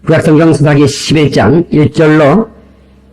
구약성경 수사기 11장 1절로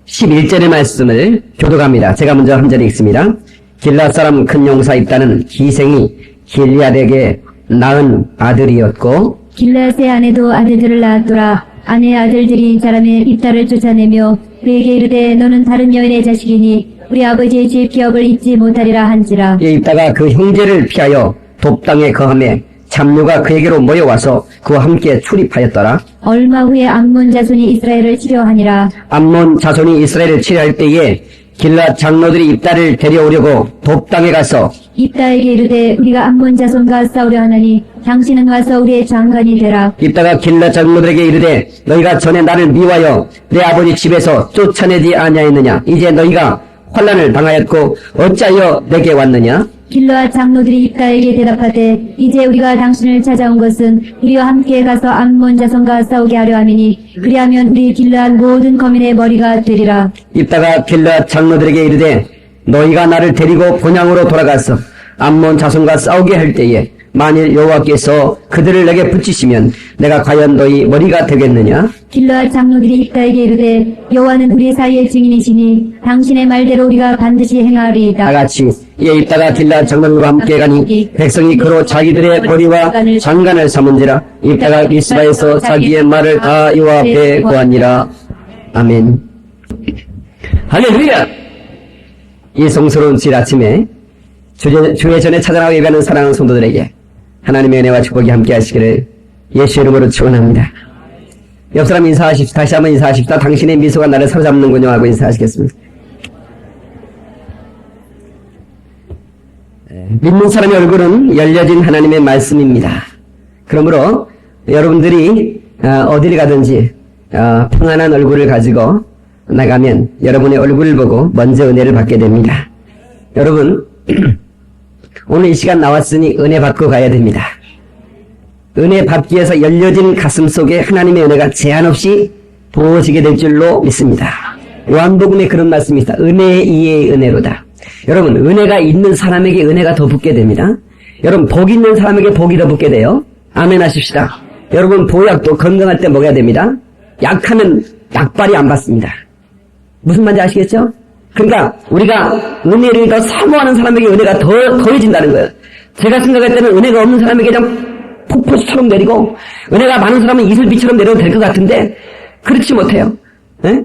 11절의 말씀을 교독합니다. 제가 먼저 한 절 읽습니다. 길앗 사람 큰 용사 입다는 기생이 길앗에게 낳은 아들이었고 길앗의 아내도 아들들을 낳았더라. 아내의 아들들이 사람의 입다를 쫓아내며 그에게 이르되 너는 다른 여인의 자식이니 우리 아버지의 집 기업을 잊지 못하리라 한지라. 이 입다가 그 형제를 피하여 돕당에 거하매 잡류가 그에게로 모여와서 그와 함께 출입하였더라. 얼마 후에 암몬 자손이 이스라엘을 치려하니라. 암몬 자손이 이스라엘을 치려할 때에 길앗 장로들이 입다를 데려오려고 돕당에 가서 입다에게 이르되 우리가 암몬 자손과 싸우려 하나니 당신은 와서 우리의 장관이 되라. 입다가 길앗 장로들에게 이르되 너희가 전에 나를 미워하여 내 아버지 집에서 쫓아내지 아니하였느냐. 이제 너희가 환난을 당하였고 어찌하여 내게 왔느냐. 길앗 장로들이 입다에게 대답하되 이제 우리가 당신을 찾아온 것은 우리와 함께 가서 암몬 자손과 싸우게 하려 함이니 그리하면 우리 길앗 모든 거민의 머리가 되리라. 입다가 길앗 장로들에게 이르되 너희가 나를 데리고 본향으로 돌아가서 암몬 자손과 싸우게 할 때에 만일 여호와께서 그들을 내게 붙이시면 내가 과연 너희 머리가 되겠느냐. 길앗 장로들이 입다에게 이르되 여호와는 우리 사이의 증인이시니 당신의 말대로 우리가 반드시 행하리이다. 다같이 이에 입다가 길앗 장로들과 함께 가니 백성이 그로 자기들의 머리와 장관을 삼은지라. 입다가 미스바에서 자기의 말을 다 여호와 앞에 고하니라. 아멘. 할렐루야. 이 성스러운 주일 아침에 주의 전에 찾아나와 예배하는 사랑하는 성도들에게 하나님의 은혜와 축복이 함께 하시기를 예수의 이름으로 축원합니다. 옆 사람 인사하십시다. 다시 한번 인사하십시다. 당신의 미소가 나를 사로잡는군요 하고 인사하시겠습니다. 믿는 사람의 얼굴은 열려진 하나님의 말씀입니다. 그러므로 여러분들이 어디를 가든지 평안한 얼굴을 가지고 나가면 여러분의 얼굴을 보고 먼저 은혜를 받게 됩니다. 여러분 오늘 이 시간 나왔으니 은혜 받고 가야 됩니다. 은혜 받기 위해서 열려진 가슴 속에 하나님의 은혜가 제한 없이 부어지게 될 줄로 믿습니다. 요한복음에 그런 말씀이 있다. 은혜 이의 은혜로다. 여러분 은혜가 있는 사람에게 은혜가 더 붙게 됩니다. 여러분 복 있는 사람에게 복이 더 붙게 돼요. 아멘 하십시다. 여러분 보약도 건강할 때 먹어야 됩니다. 약하면 약발이 안 받습니다. 무슨 말인지 아시겠죠? 그러니까 우리가 은혜를 더 사모하는 사람에게 은혜가 더해진다는 거예요. 제가 생각할 때는 은혜가 없는 사람에게 그냥 폭포수처럼 내리고 은혜가 많은 사람은 이슬비처럼 내려도 될 것 같은데 그렇지 못해요. 에?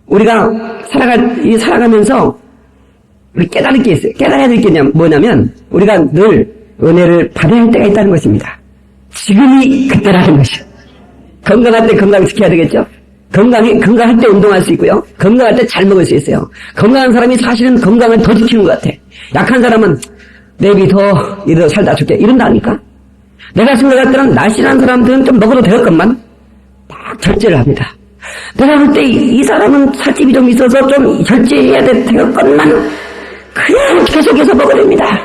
우리가 살아가면서 우리 깨달을 게 있어요. 깨달아야 될 게 뭐냐면 우리가 늘 은혜를 받아야 할 때가 있다는 것입니다. 지금이 그때라는 것이요. 건강할 때 건강 지켜야 되겠죠? 건강할 때 운동할 수 있고요. 건강할 때 잘 먹을 수 있어요. 건강한 사람이 사실은 건강을 더 지키는 것 같아. 약한 사람은 내비 더 살다 줄게 이런다니까. 내가 생각할 때는 날씬한 사람들은 좀 먹어도 될 것만 막 절제를 합니다. 내가 볼 때 이 사람은 살집이 좀 있어서 좀 절제해야 될 것만 그냥 계속해서 먹어냅니다.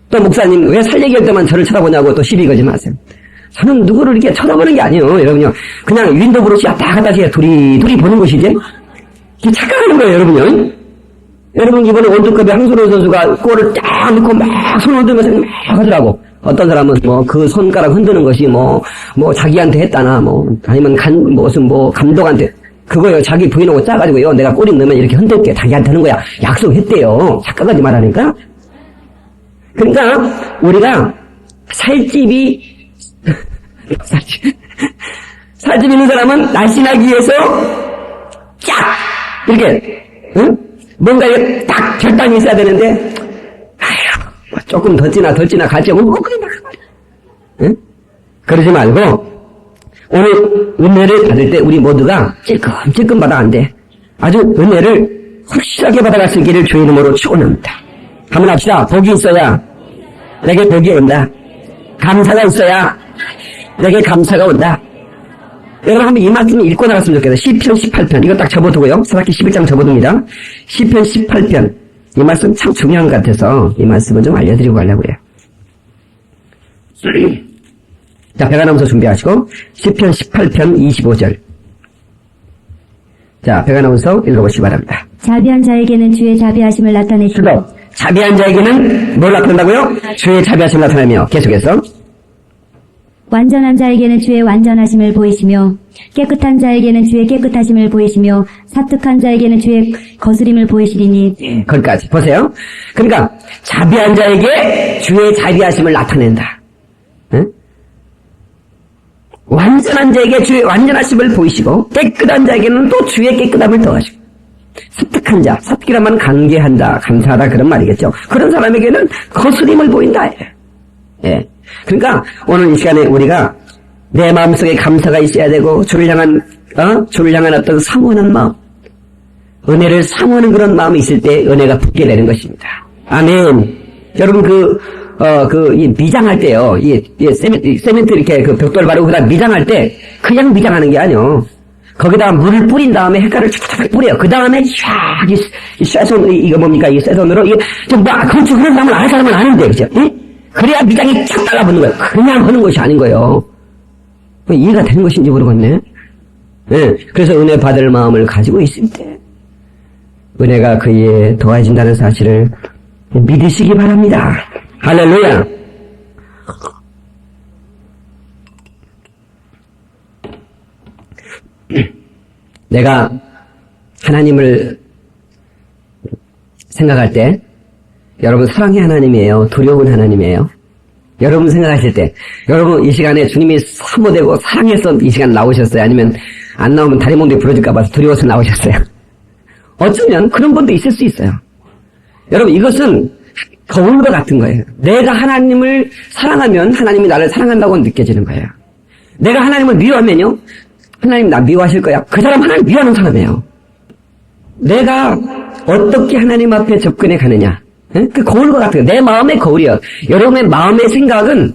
또 목사님 왜 살 얘기할 때만 저를 쳐다보냐고 또 시비 걸지 마세요. 저는 누구를 이렇게 쳐다보는 게 아니에요. 여러분요. 그냥 윈도우 브러시 왔다 갔다 해서 둘이 보는 것이지. 착각하는 거예요, 여러분요. 여러분 이번에 월드컵에 황선홍 선수가 골을 딱 넣고 막 손을 들면서 막 하더라고. 어떤 사람은 그 손가락 흔드는 것이 자기한테 했다나 아니면 감독한테 그거요. 자기 부인하고 짜가지고요. 내가 골이 넣으면 이렇게 흔들게 자기한테 하는 거야. 약속했대요. 착각하지 말라니까. 그러니까 우리가 살집이 있는 사람은 날씬하기 위해서 쫙 이렇게 뭔가 딱 결단이 있어야 되는데 조금 덜 지나 같이 하고 그러지 말고 오늘 은혜를 받을 때 우리 모두가 찔끔찔끔 받아 안 돼. 아주 은혜를 확실하게 받아갈 수 있기를 주의 이름으로 축원합니다. 한번 합시다. 복이 있어야 내게 복이 온다. 감사가 있어야 내게 감사가 온다. 여러분 한번 이 말씀 읽고 나갔으면 좋겠어요. 시편 18편 이거 딱 접어두고요. 사사기 11장 접어둡니다. 시편 18편 이 말씀 참 중요한 것 같아서 이 말씀을 좀 알려드리고 가려고 해요. 자, 백아나운서 준비하시고 시편 18편 25절. 자, 백아나운서 읽어보시기 바랍니다. 자비한 자에게는 주의 자비하심을 나타내시고 자비한 자에게는 뭘 나타낸다고요? 주의 자비하심을 나타내며 계속해서 완전한 자에게는 주의 완전하심을 보이시며 깨끗한 자에게는 주의 깨끗하심을 보이시며 사특한 자에게는 주의 거스림을 보이시리니. 거기까지 보세요. 그러니까 자비한 자에게 주의 자비하심을 나타낸다. 응? 완전한 자에게 주의 완전하심을 보이시고 깨끗한 자에게는 또 주의 깨끗함을 더하시고 사특한 자, 사특이란 관계한다, 감사하다 그런 말이겠죠. 그런 사람에게는 거스림을 보인다. 예. 그러니까 오늘 이 시간에 우리가 내 마음속에 감사가 있어야 되고 주를 향한 어떤 사모하는 마음, 은혜를 사모하는 그런 마음이 있을 때 은혜가 붙게 되는 것입니다. 아멘. 여러분 이 미장할 때요, 세멘트 이렇게 그 벽돌 바르고 그다음 미장할 때 그냥 미장하는 게 아니요. 거기다가 물을 뿌린 다음에 햇깔을 촥촥 뿌려요. 그 다음에 이 쇠손 이거 뭡니까 이 쇠손으로 이게 그런 사람은 아는 사람은 아는데 그죠? 예? 그래야 미장이 쫙 달라붙는 거예요. 그냥 하는 것이 아닌 거예요. 이해가 되는 것인지 모르겠네. 예, 그래서 은혜 받을 마음을 가지고 있을 때 은혜가 그에 더해진다는 사실을 믿으시기 바랍니다. 할렐루야. 내가 하나님을 생각할 때 여러분 사랑의 하나님이에요? 두려운 하나님이에요? 여러분 생각하실 때 여러분 이 시간에 주님이 사모되고 사랑해서 이 시간 나오셨어요? 아니면 안 나오면 다리 몽둥이 부러질까 봐서 두려워서 나오셨어요? 어쩌면 그런 분도 있을 수 있어요. 여러분 이것은 거울과 같은 거예요. 내가 하나님을 사랑하면 하나님이 나를 사랑한다고 느껴지는 거예요. 내가 하나님을 미워하면요 하나님 나 미워하실 거야. 그 사람 하나님 미워하는 사람이에요. 내가 어떻게 하나님 앞에 접근해 가느냐. 그 거울과 같은 거예요. 내 마음의 거울이요. 여러분의 마음의 생각은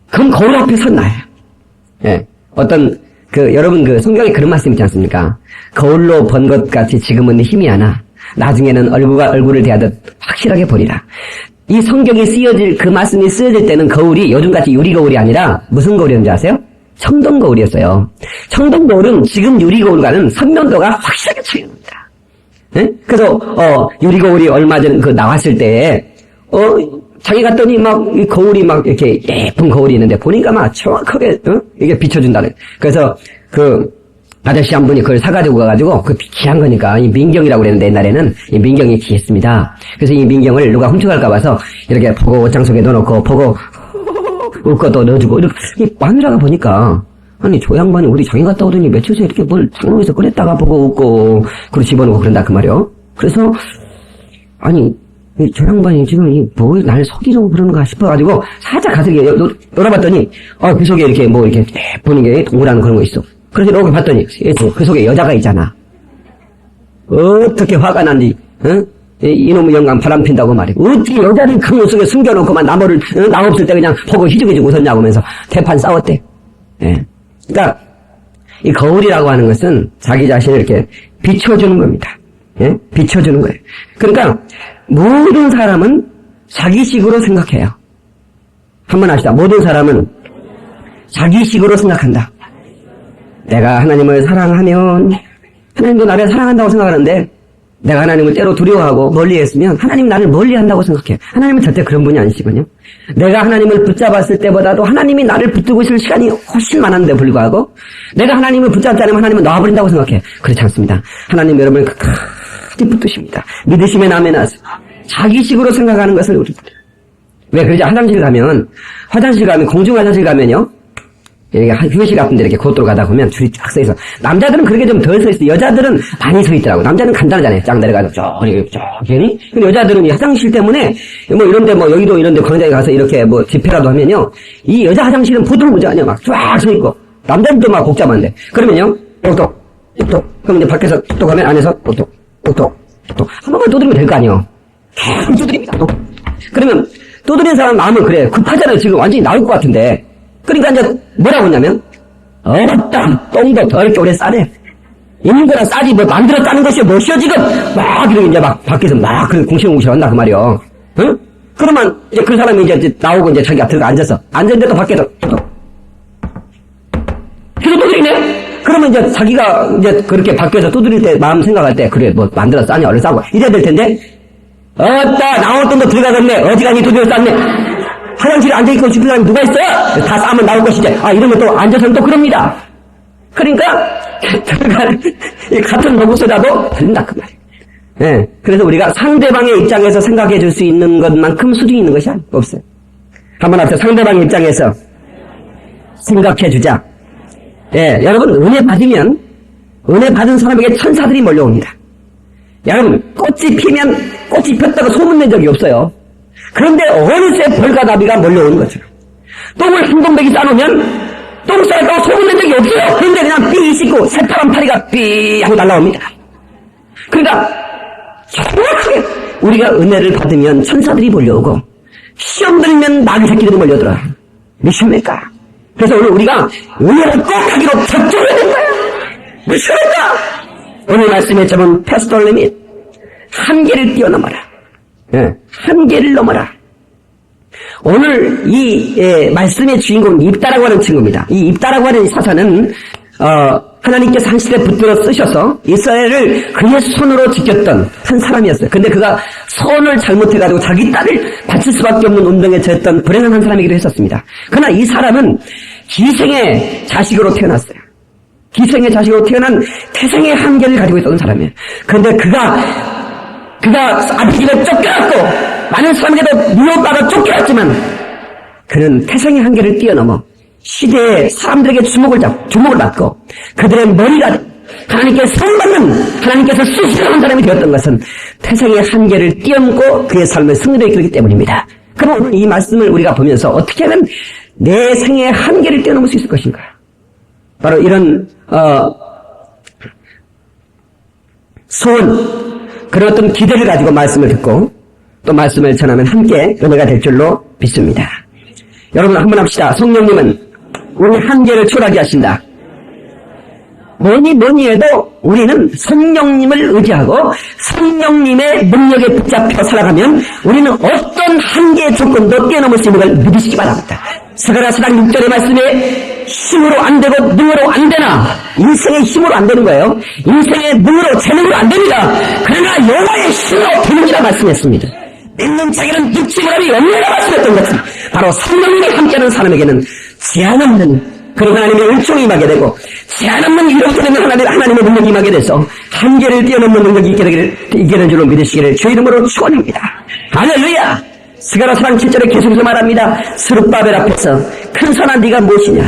그럼 거울 앞에 선 나예요. 예. 여러분 성경에 그런 말씀 있지 않습니까? 거울로 본 것 같이 지금은 힘이 하나 나중에는 얼굴과 얼굴을 대하듯 확실하게 보리라. 이 성경이 그 말씀이 쓰여질 때는 거울이 요즘같이 유리거울이 아니라 무슨 거울이었는지 아세요? 청동거울이었어요. 청동거울은 지금 유리거울과는 선명도가 확실하게 차이납니다. 예? 그래서 유리거울이 얼마 전 나왔을 때 자기 갔더니 이 거울이 이렇게 예쁜 거울이 있는데 보니까 정확하게 이게 비춰준다는. 그래서 아저씨 한 분이 그걸 사가지고 가가지고 귀한 거니까 이 민경이라고 그랬는데 옛날에는 이 민경이 귀했습니다. 그래서 이 민경을 누가 훔쳐갈까 봐서 이렇게 보고 옷장 속에 넣어놓고 보고 웃고 또 넣어주고 이렇게 마누라가 보니까 아니 저 양반이 우리 장인 갔다 오더니 며칠 전에 이렇게 뭘 장롱에서 꺼냈다가 보고 웃고 그리고 집어넣고 그런다 그 말이요. 그래서 아니 저 양반이 지금 날 속이려고 그러는가 싶어가지고 살짝 가서 놀아봤더니 그 속에 이렇게 이렇게 보는 게 동그란 그런 거 있어. 그래서 이렇게 봤더니 그 속에 여자가 있잖아. 어떻게 화가 난지 이놈의 영감 바람핀다고 말이야. 어떻게 여자를 그 속에 숨겨놓고만 나 없을 때 그냥 보고 희죽희죽 웃었냐고 하면서 대판 싸웠대. 예. 그러니까 이 거울이라고 하는 것은 자기 자신을 이렇게 비춰주는 겁니다. 예? 비춰주는 거예요. 그러니까 모든 사람은 자기식으로 생각해요. 한번 합시다. 모든 사람은 자기식으로 생각한다. 내가 하나님을 사랑하면 하나님도 나를 사랑한다고 생각하는데 내가 하나님을 때로 두려워하고 멀리했으면 하나님 나를 멀리한다고 생각해. 하나님은 절대 그런 분이 아니시거든요. 내가 하나님을 붙잡았을 때보다도 하나님이 나를 붙들고 있을 시간이 훨씬 많은데 불구하고 내가 하나님을 붙잡지 않으면 하나님은 놔버린다고 생각해. 그렇지 않습니다. 하나님 여러분을 끝까지 붙드십니다. 믿으시면 아멘 하세요. 자기식으로 생각하는 것을 우리 왜 그러지? 화장실 가면 공중 화장실 가면요 여기가 휴게실 같은데 이렇게 고도로 가다 보면 줄이 쫙 서 있어. 남자들은 그렇게 좀 덜 서 있어. 여자들은 많이 서 있더라고. 남자는 간단하잖아요. 쫙 내려가서 저기. 근데 여자들은 이 화장실 때문에 이런데 여기도 이런데 광장에 가서 이렇게 집회라도 하면요. 이 여자 화장실은 보들보들 아니야. 막 쫙 서 있고. 남자들도 막 복잡한데. 그러면요. 똑똑. 그럼 이제 밖에서 똑똑 하면 안에서 똑똑. 한 번만 두드리면 될 거 아니에요. 계속 두드립니다. 그러면 두드리는 사람 마음은 그래. 급하잖아요. 지금 완전히 나올 것 같은데. 그러니까 이제 뭐라고 했냐면 똥도 더럽게 오래 싸네. 있는 거랑 싸지 만들어 싸는 것이 무엇이여 지금 이렇게 이제 밖에서 궁시렁궁시렁 한다 그 말이요. 응? 그러면 이제 그 사람이 이제 나오고 이제 자기가 들어가 앉았는데도 밖에서 계속 두드리네. 그러면 이제 자기가 이제 그렇게 밖에서 두드릴 때 마음 생각할 때 그래 만들어 싸냐 얼른 싸고 이래야 될 텐데 나올 돈도 들어가겠네. 어지간히 두드려 쌌네. 화장실에 앉아있고 싶은 사람이 누가 있어요? 다 싸면 나올 것이지. 이러면 또 앉아서는 또 그럽니다. 그러니까 같은 로봇이라도 다른다 그 말이에요. 예, 그래서 우리가 상대방의 입장에서 생각해 줄 수 있는 것만큼 수준이 있는 것이 없어요. 한번 합시다. 상대방의 입장에서 생각해 주자. 예, 여러분 은혜 받으면 은혜 받은 사람에게 천사들이 몰려옵니다. 여러분 꽃이 피면 꽃이 폈다고 소문낸 적이 없어요. 그런데 어느새 벌과 나비가 몰려오는 거죠. 똥을 한 동백이 싸놓으면 똥 싸다고 소문낸 적이 없어요. 그런데 그냥 삐 씻고 새파란 파리가 삐 하고 날라옵니다. 그러니까 정확하게 우리가 은혜를 받으면 천사들이 몰려오고 시험 들면 나귀 새끼들이 몰려들어요. 미십니까? 그래서 오늘 우리가 은혜를 꼭 하기로 작정해야 된다. 미십니까? 오늘 말씀의 제목은 패스톨 리밋. 한계를 뛰어넘어라. 예, 한계를 넘어라. 오늘 이 말씀의 주인공은 입다라고 하는 친구입니다. 이 입다라고 하는 사사는 하나님께서 한 시대 붙들어 쓰셔서 이스라엘을 그의 손으로 지켰던 한 사람이었어요. 근데 그가 손을 잘못해가지고 자기 딸을 바칠 수밖에 없는 운동에 처했던 불행한 한 사람이기도 했었습니다. 그러나 이 사람은 기생의 자식으로 태어났어요. 기생의 자식으로 태어난 태생의 한계를 가지고 있었던 사람이에요. 그런데 그가 아버지가 쫓겨났고 많은 사람에게도 미워받아 쫓겨났지만 그는 태생의 한계를 뛰어넘어 시대의 사람들에게 주목을 받고 그들의 머리가 하나님께 상받는 하나님께서 쓰시는 사람이 되었던 것은 태생의 한계를 뛰어넘고 그의 삶을 승리로 이끌기 때문입니다. 그럼 오늘 이 말씀을 우리가 보면서 어떻게 하면 내 생의 한계를 뛰어넘을 수 있을 것인가? 바로 이런 소원, 그런 어떤 기대를 가지고 말씀을 듣고 또 말씀을 전하면 함께 은혜가 될 줄로 믿습니다. 여러분 한번 합시다. 성령님은 우리 한계를 초월하게 하신다. 뭐니 해도 우리는 성령님을 의지하고 성령님의 능력에 붙잡혀 살아가면 우리는 어떤 한계의 조건도 뛰어넘을 수 있는 걸 믿으시기 바랍니다. 스가랴서장 6절의 말씀에 힘으로 안 되고 능으로 안 되나, 인생의 힘으로 안 되는 거예요. 인생의 능으로, 재능으로 안 됩니다. 그러나 여호와의 힘으로 되느니라 말씀했습니다. 믿는 자에게는 묵지무람이 없느니라 말씀했던 것은 바로 성령님이 함께하는 사람에게는 제한 없는 그런 하나님의 은총이 임하게 되고 제한 없는 위로부터 되는 하나님의 능력이 임하게 돼서 한계를 뛰어넘는 능력이 있게 되는 줄로 믿으시기를 주의 이름으로 축원합니다. 할렐루야. 스가랴서장 7절에 계속해서 말합니다. 스룹바벨 앞에서 큰 선한 네가 무엇이냐?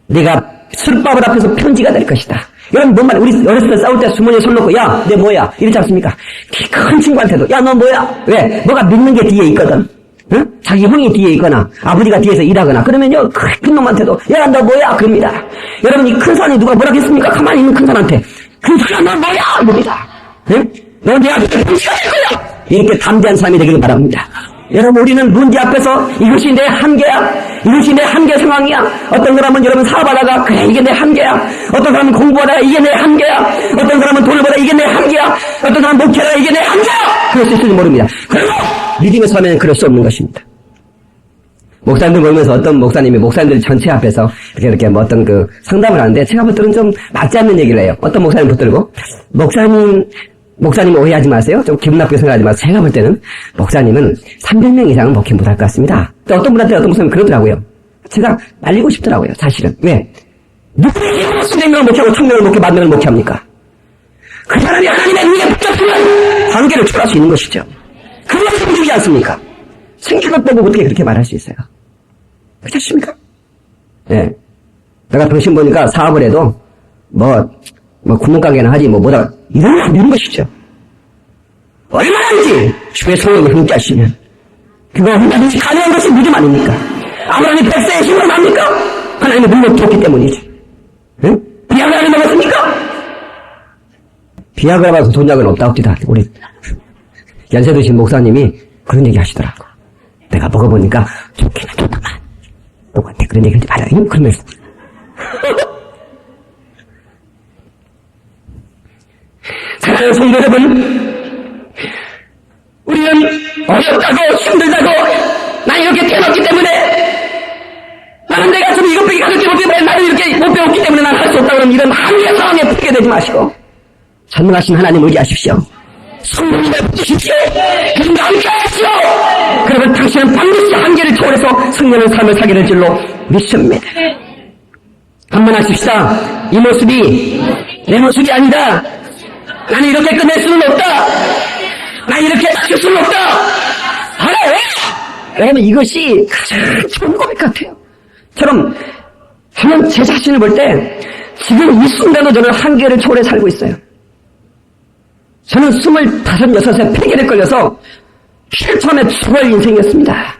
네가 스룹바벨 앞에서 편지가 될 것이다. 여러분 뭔 말이야? 우리 어렸을 때 싸울 때 주머니에 손 넣고 야, 내 뭐야? 이러지 않습니까? 키 큰 친구한테도 야, 너 뭐야? 왜? 뭐가 믿는 게 뒤에 있거든. 응? 자기 형이 뒤에 있거나 아버지가 뒤에서 일하거나 그러면요 큰 놈한테도 야, 너 뭐야? 그럽니다. 여러분 이 큰 산이 누가 뭐라 했습니까? 가만히 있는 큰 산한테 큰 산아 너 뭐야? 이럽니다. 응? 너 내 앞에 편지가 될 거야. 이렇게 담대한 삶이 되기를 바랍니다. 여러분 우리는 문제 앞에서 이것이 내 한계야. 이것이 내 한계 상황이야. 어떤 사람은 여러분 사업하다가 그래 이게 내 한계야. 어떤 사람은 공부하다가 이게 내 한계야. 어떤 사람은 돈을 벌다 이게 내 한계야. 어떤 사람은 목회하다가 이게 내 한계야. 그럴 수 있을지 모릅니다. 그리고 믿음의 삶에는 그럴 수 없는 것입니다. 목사님들 보면서 어떤 목사님들 전체 앞에서 이렇게 뭐 어떤 그 상담을 하는데 제가 볼 때는 좀 맞지 않는 얘기를 해요. 어떤 목사님 붙들고 목사님 오해하지 마세요. 좀 기분 나쁘게 생각하지 마세요. 제가 볼 때는 목사님은 300명 이상은 목회 못할 것 같습니다. 또 어떤 분한테 어떤 목사님은 그러더라고요. 제가 말리고 싶더라고요. 사실은. 왜? 누구에게 300명을 목회하고 1000명을 목회 만드는 목회합니까? 그 사람이 하나님의 눈에 붙잡히면 관계를 초월할 수 있는 것이죠. 그게 힘들지 않습니까? 생긴 것 보고 어떻게 그렇게 말할 수 있어요? 그렇지 않습니까? 예. 내가 당신 보니까 사업을 해도 구멍가게나 하지 뭐다 이러면 안 되는 것이죠. 얼마나인지 주의 성령을 함께 하시면 그거 얼마든지 가능한 것이 믿음 아닙니까? 아브라함이 백세의 힘으로 납니까? 하나님의 능력이 없기 때문이죠. 응? 비아그라를 먹었습니까? 비아그라 말고 돈약은 없다 없디다. 우리 연세 드신 목사님이 그런 얘기 하시더라고. 내가 먹어보니까 좋기는 좋다만 누구한테 그런 얘기 하지 말아요. 그러면서 사랑하는 성도 여러분, 우리는 어렵다고 힘들다고 난 이렇게 태어났기 때문에 나는 내가 좀 이것 빼기 가볍게 못기 때문에 나는 이렇게 못 배웠기 때문에 난 할 수 없다고 하는 이런 한계 상황에 붙게 되지 마시고 전능하신 하나님 의지하십시오. 성령님을 붙드십시오. 그분과 함께 하십시오. 그러면 당신은 반드시 한계를 초월해서 승리하는 삶을 살게 될 줄로 믿습니다. 한번 하십시다. 이 모습이 내 모습이 아니다. 나는 이렇게 끝낼 수는 없다. 나는 이렇게 마칠 수는 없다. 알아요? 여러분, 이것이 가장 좋은 고백 같아요. 저는 제 자신을 볼 때 지금 이 순간도 저는 한계를 초월해 살고 있어요. 저는 25, 6에 폐결에 걸려서 피를 처음에 죽을 인생이었습니다.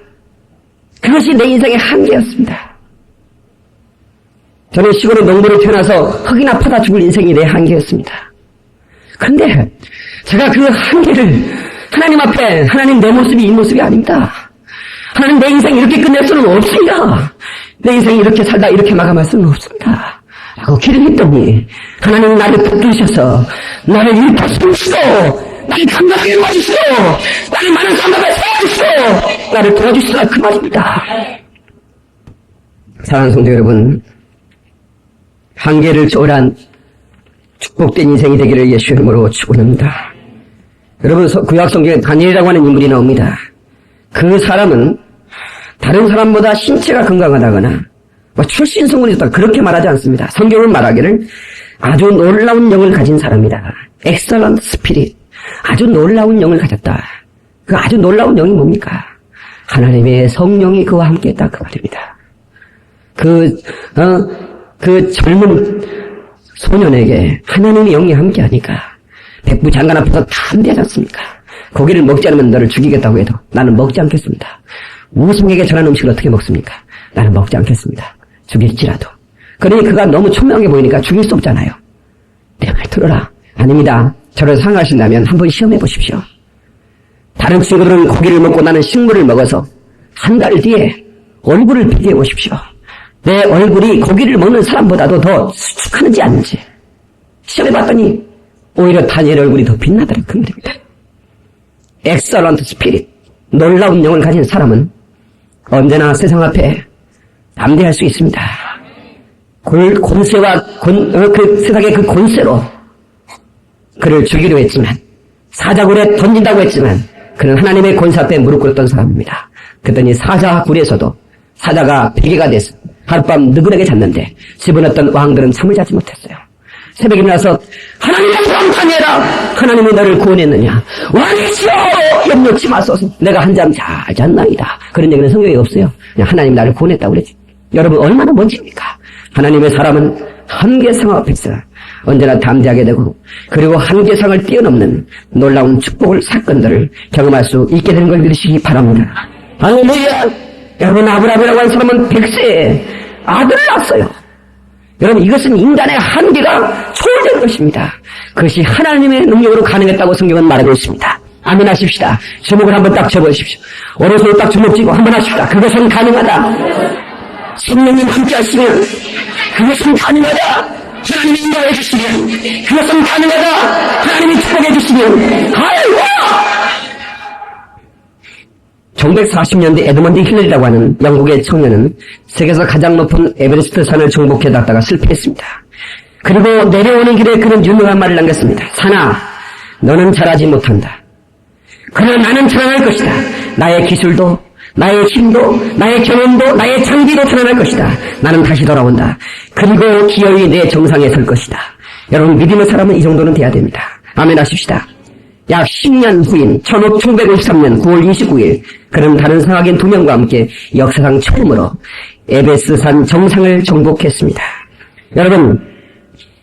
그것이 내 인생의 한계였습니다. 저는 시골에 농부로 태어나서 흙이나 파다 죽을 인생이 내 한계였습니다. 그런데 제가 그 한계를 하나님 앞에, 하나님 내 모습이 이 모습이 아닙니다. 하나님 내 인생 이렇게 끝낼 수는 없습니다. 내 인생 이렇게 살다 이렇게 마감할 수는 없습니다. 라고 기도했더니 하나님 나를 붙드셔서 나를 일으켜주시고 나를 감당하게 도와주시고 나를 많은 감당을 세워주시고 나를 도와주시라 그 말입니다. 사랑하는 성도 여러분, 한계를 초월한 축복된 인생이 되기를 예수의 이름으로 축원합니다. 여러분, 구약 성경에 다니엘이라고 하는 인물이 나옵니다. 그 사람은 다른 사람보다 신체가 건강하다거나 출신 성분이 있다 그렇게 말하지 않습니다. 성경은 말하기를 아주 놀라운 영을 가진 사람이다. Excellent Spirit. 아주 놀라운 영을 가졌다. 그 아주 놀라운 영이 뭡니까? 하나님의 성령이 그와 함께 했다 그 말입니다. 그 젊은 소년에게 하나님의 영이 함께 하니까 백부 장관 앞에서 다 한대하지 않습니까? 고기를 먹지 않으면 너를 죽이겠다고 해도 나는 먹지 않겠습니다. 우승에게 전한 음식을 어떻게 먹습니까? 나는 먹지 않겠습니다. 죽일지라도. 그러니 그가 너무 총명해 보이니까 죽일 수 없잖아요. 내 말 들어라. 아닙니다. 저를 상하신다면 한번 시험해 보십시오. 다른 친구들은 고기를 먹고 나는 식물을 먹어서 한 달 뒤에 얼굴을 비교해 보십시오. 내 얼굴이 고기를 먹는 사람보다도 더 수축하는지 아닌지 시험해 봤더니 오히려 다니엘 얼굴이 더 빛나더라 그 말입니다. Excellent Spirit. 놀라운 영을 가진 사람은 언제나 세상 앞에 담대할 수 있습니다. 권세와 그 세상의 그 권세로 그를 죽이려 했지만 사자굴에 던진다고 했지만 그는 하나님의 권세 앞에 무릎 꿇었던 사람입니다. 그랬더니 사자굴에서도 사자가 베개가 돼서 하룻밤 느그러게 잤는데 집어넣었던 왕들은 잠을 자지 못했어요. 새벽에 일어나서 하나님의 사람 다니엘아 하나님이 너를 구원했느냐 왕이시여 염려치 마소서 내가 한잠 잘 잤나이다. 그런 얘기는 성경에 없어요. 그냥 하나님 나를 구원했다고 그랬지. 여러분 얼마나 멋집니까? 하나님의 사람은 한계상 앞에서 언제나 담대하게 되고 그리고 한계상을 뛰어넘는 놀라운 축복을 사건들을 경험할 수 있게 되는 걸 믿으시기 바랍니다. 할렐루야. 여러분 아브라함이라고 하는 사람은 100세에 아들을 낳았어요. 여러분 이것은 인간의 한계가 초월된 것입니다. 그것이 하나님의 능력으로 가능했다고 성경은 말하고 있습니다. 아멘 하십시다. 주목을 한번 딱 접어주십시오. 오른손을 딱 주먹 쥐고 한번 하십시다. 그것은 가능하다. 성령님 함께 하시면 그것은 가능하다. 하나님이 인도해 주시면 그것은 가능하다. 하나님이 축복해 주시면 할렐루야. 1940년대 에드먼드 힐러리라고 하는 영국의 청년은 세계에서 가장 높은 에베레스트 산을 정복해 갔다가 실패했습니다. 그리고 내려오는 길에 그는 유명한 말을 남겼습니다. 산아, 너는 잘하지 못한다. 그러나 나는 자랑할 것이다. 나의 기술도, 나의 힘도, 나의 경험도, 나의 장비도 드러날 것이다. 나는 다시 돌아온다. 그리고 기어이 내 정상에 설 것이다. 여러분 믿음의 사람은 이 정도는 돼야 됩니다. 아멘 하십시다. 약 10년 후인 1953년 9월 29일 그는 다른 성악인 2명과 함께 역사상 처음으로 에베레스트산 정상을 정복했습니다. 여러분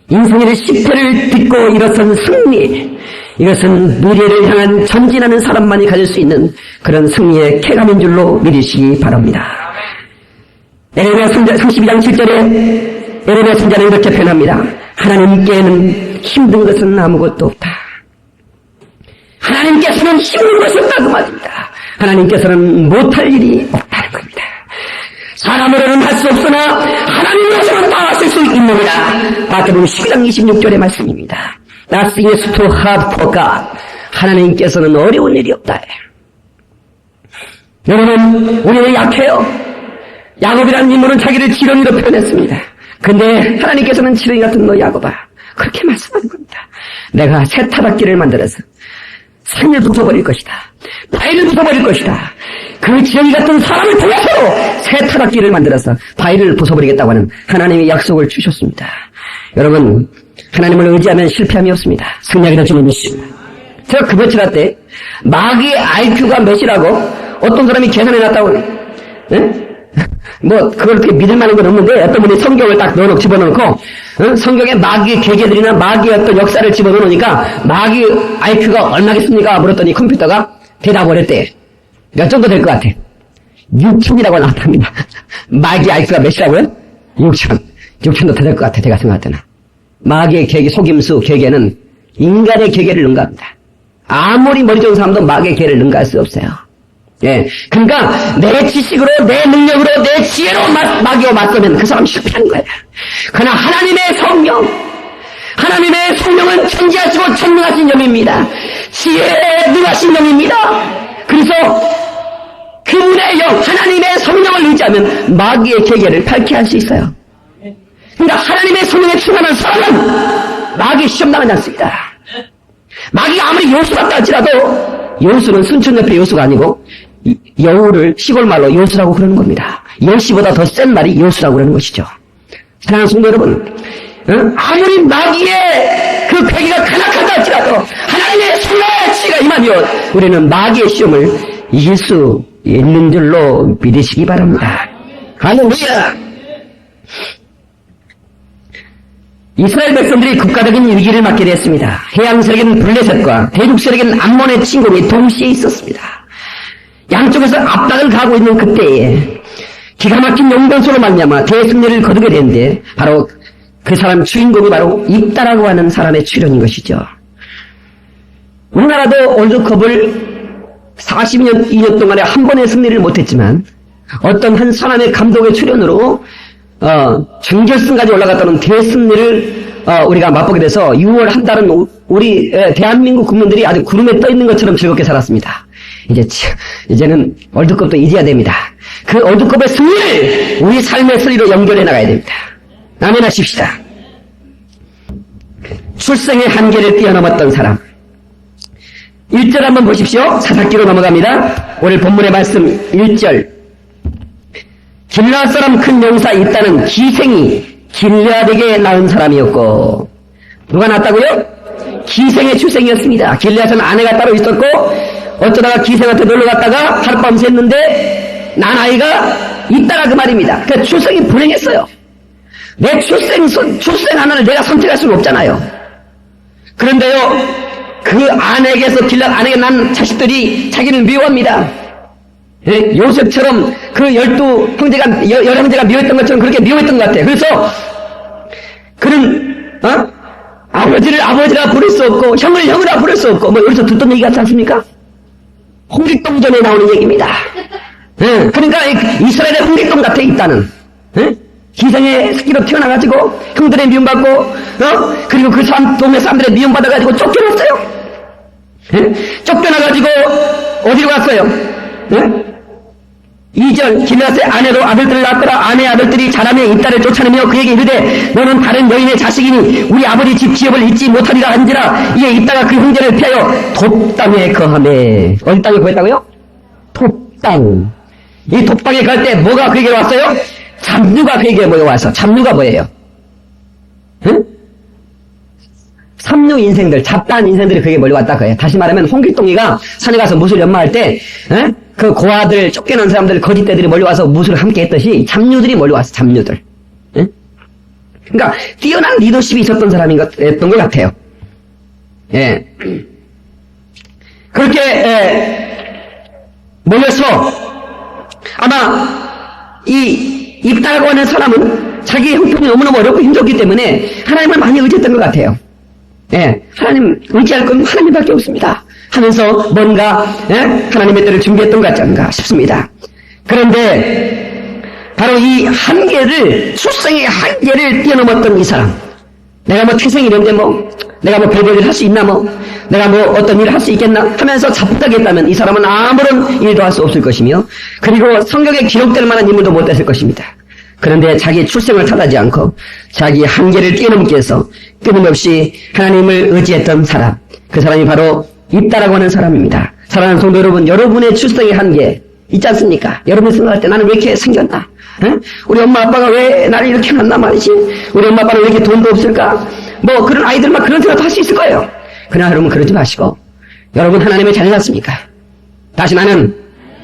인생의 10회를 딛고 일어선 승리, 이것은 미래를 향한 전진하는 사람만이 가질 수 있는 그런 승리의 쾌감인 줄로 믿으시기 바랍니다. 에레미야 32장 7절에 에레미야 선지자는 이렇게 표현합니다. 하나님께는 힘든 것은 아무것도 없다. 하나님께서는 힘든 것이 없다고 말입니다. 하나님께서는 못할 일이 없다는 겁니다. 사람으로는 할 수 없으나 하나님으로서는 다 하실 수 있느니라. 마태복음 12장 26절의 말씀입니다. Nothing is too hard for God. 하나님께서는 어려운 일이 없다. 여러분 우리는 약해요. 야곱이라는 인물은 자기를 지렁이로 표현했습니다. 근데 하나님께서는 지렁이 같은 너 야곱아 그렇게 말씀하는 겁니다. 내가 새 타락기를 만들어서 산을 부숴버릴 것이다. 바위를 부숴버릴 것이다. 그 지렁이 같은 사람을 통해서로 새 타락기를 만들어서 바위를 부숴버리겠다고 하는 하나님의 약속을 주셨습니다. 여러분, 하나님을 의지하면 실패함이 없습니다. 승리하게 될 줄을 믿습니다. 제가 그 며칠 때 마귀의 IQ가 몇이라고 어떤 사람이 계산해놨다고 예? 뭐 그걸 어떻게 믿을 만한 건 없는데 어떤 분이 성경을 딱 넣어놓고 집어넣고 성경에 마귀의 계계들이나 마귀의 어떤 역사를 집어넣으니까 마귀 IQ가 얼마겠습니까? 물었더니 컴퓨터가 대답을 했대. 몇 정도 될 것 같아? 6천이라고 나왔답니다. 마귀 IQ가 몇이라고요? 6천. 6천도 더 될 것 같아. 제가 생각할 때는. 마귀의 계계, 속임수 계계는 인간의 계계를 능가합니다. 아무리 머리 좋은 사람도 마귀의 계계를 능가할 수 없어요. 예. 그러니까 내 지식으로, 내 능력으로, 내 지혜로 마귀와 맞서면 그 사람 실패하는 거예요. 그러나 하나님의 성령은 천지하시고 천능하신 영입니다. 지혜에 능하신 영입니다. 그래서 그분의 영, 하나님의 성령을 의지하면 마귀의 계계를 밝게 할 수 있어요. 그러니까 하나님의 성령에 충만한 사람은 마귀에 시험당하지 않습니다. 마귀가 아무리 여수 같다 할지라도 여수는 순천 옆의 여수가 아니고 여우를 시골말로 여수라고 그러는 겁니다. 여시보다 더 센 말이 여수라고 그러는 것이죠. 사랑하는 성도 여러분, 아무리 마귀의 그 괴기가 간악하다 할지라도 하나님의 성령의 지혜가 임하면 우리는 마귀의 시험을 이길 수 있는 줄로 믿으시기 바랍니다. 할렐루야! 이스라엘 백성들이 국가적인 위기를 맞게 됐습니다. 해양 세력인 블레셋과 대륙 세력인 암몬의 침공이 동시에 있었습니다. 양쪽에서 압박을 가하고 있는 그때에 기가 막힌 용변수로 말미암아 대승리를 거두게 되는데 바로 그 사람 주인공이 바로 입다라고 하는 사람의 출현인 것이죠. 우리나라도 월드컵을 42년 동안에 한 번의 승리를 못했지만 어떤 한 사람의 감독의 출현으로 준결승까지 올라갔다는 대승리를 우리가 맛보게 돼서 6월 한 달은 우리 대한민국 국민들이 아주 구름에 떠 있는 것처럼 즐겁게 살았습니다. 이제는 월드컵도 잊어야 됩니다. 그 월드컵의 승리를 우리 삶의 승리로 연결해 나가야 됩니다. 아멘 하십시다. 출생의 한계를 뛰어넘었던 사람. 1절 한번 보십시오. 사사기로 넘어갑니다. 오늘 본문의 말씀 1절. 길르앗 사람 큰 용사 있다는 기생이 길르앗에게 낳은 사람이었고, 누가 낳았다고요? 기생의 출생이었습니다. 길르앗은 아내가 따로 있었고 어쩌다가 기생한테 놀러 갔다가 하룻밤 샜는데 난 아이가 있다라 그 말입니다. 그러니까 출생이 불행했어요. 내 출생 하나를 내가 선택할 수는 없잖아요. 그런데요, 그 아내에게서 길르앗 아내에게 난 자식들이 자기를 미워합니다. 예? 요셉처럼 그 11형제가 미워했던 것처럼 그렇게 미워했던 것 같아요. 그래서 그는 아버지라 부를 수 없고 형을 형이라 부를 수 없고 뭐 여기서 듣던 얘기 같지 않습니까? 홍길동전에 나오는 얘기입니다. 예? 그러니까 이스라엘의 홍길동 같아 있다는, 예? 기생의 새끼로 태어나가지고 형들의 미움받고 그리고 그 동네 사람들의 미움받아가지고 쫓겨났어요. 예? 쫓겨나가지고 어디로 갔어요? 예? 2절 길르앗의 아내로 아들들을 낳았더라. 아내의 아들들이 자라며 이딸을 쫓아내며 그에게 이르되 너는 다른 여인의 자식이니 우리 아버지 집 지역을 잊지 못하리라 한지라. 이에 이따가 그 형제를 피하여 돛땅에 거하매. 어디 땅에 거했다고요? 돛땅. 이 돛땅에 갈 때 뭐가 그에게 왔어요? 잡류가 그에게 모여와서. 잡류가 뭐예요? 응? 삼류 인생들, 잡다한 인생들이 그에게 몰려왔다 그예요. 다시 말하면 홍길동이가 산에 가서 무술 연마할 때 그 고아들, 쫓겨난 사람들, 거짓대들이 몰려와서 무술을 함께 했듯이 잡류들이 몰려왔어. 잡류들. 응? 그러니까 뛰어난 리더십이 있었던 사람이었던 것 같아요. 예. 그렇게 몰려서 아마 이 입다라고 하는 사람은 자기 형편이 너무너무 어렵고 힘들었기 때문에 하나님을 많이 의지했던 것 같아요. 예, 하나님 의지할 건 하나님밖에 없습니다 하면서 뭔가 하나님의 때를 준비했던 것 같지 않은가 싶습니다. 그런데 바로 이 한계를, 출생의 한계를 뛰어넘었던 이 사람, 내가 뭐 태생이 이런데 내가 별별 일 할 수 있나 내가 어떤 일을 할 수 있겠나 하면서 잡다겠다면 이 사람은 아무런 일도 할 수 없을 것이며 그리고 성경에 기록될 만한 인물도 못 됐을 것입니다. 그런데 자기 출생을 탓하지 않고 자기 한계를 뛰어넘기 위해서 끊임없이 하나님을 의지했던 사람, 그 사람이 바로 있다라고 하는 사람입니다. 사랑하는 성도 여러분, 여러분의 출생의 한계 있지 않습니까? 여러분이 생각할 때 나는 왜 이렇게 생겼나? 에? 우리 엄마 아빠가 왜 나를 이렇게 낳나 말이지? 우리 엄마 아빠는 왜 이렇게 돈도 없을까? 뭐 그런 아이들 막 그런 생각도 할 수 있을 거예요. 그러나 여러분 그러지 마시고, 여러분 하나님의 자녀였습니까? 다시 나는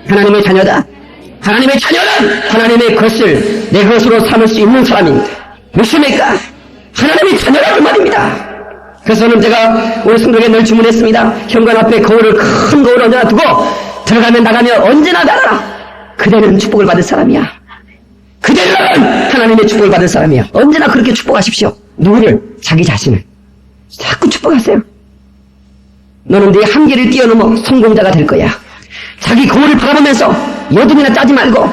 하나님의 자녀다. 하나님의 자녀는 하나님의 것을 내 것으로 삼을 수 있는 사람입니다. 믿습니까? 하나님의 자녀라는 말입니다. 그래서 저는 제가 우리 성도에게 늘 주문했습니다. 현관 앞에 거울을, 큰 거울을 언제나 두고 들어가면 나가면 언제나 나가라. 그대는 축복을 받을 사람이야. 그대는 하나님의 축복을 받을 사람이야. 언제나 그렇게 축복하십시오. 누구를? 자기 자신을. 자꾸 축복하세요. 너는 네 한계를 뛰어넘어 성공자가 될 거야. 자기 거울을 바라보면서 여둠이나 짜지 말고,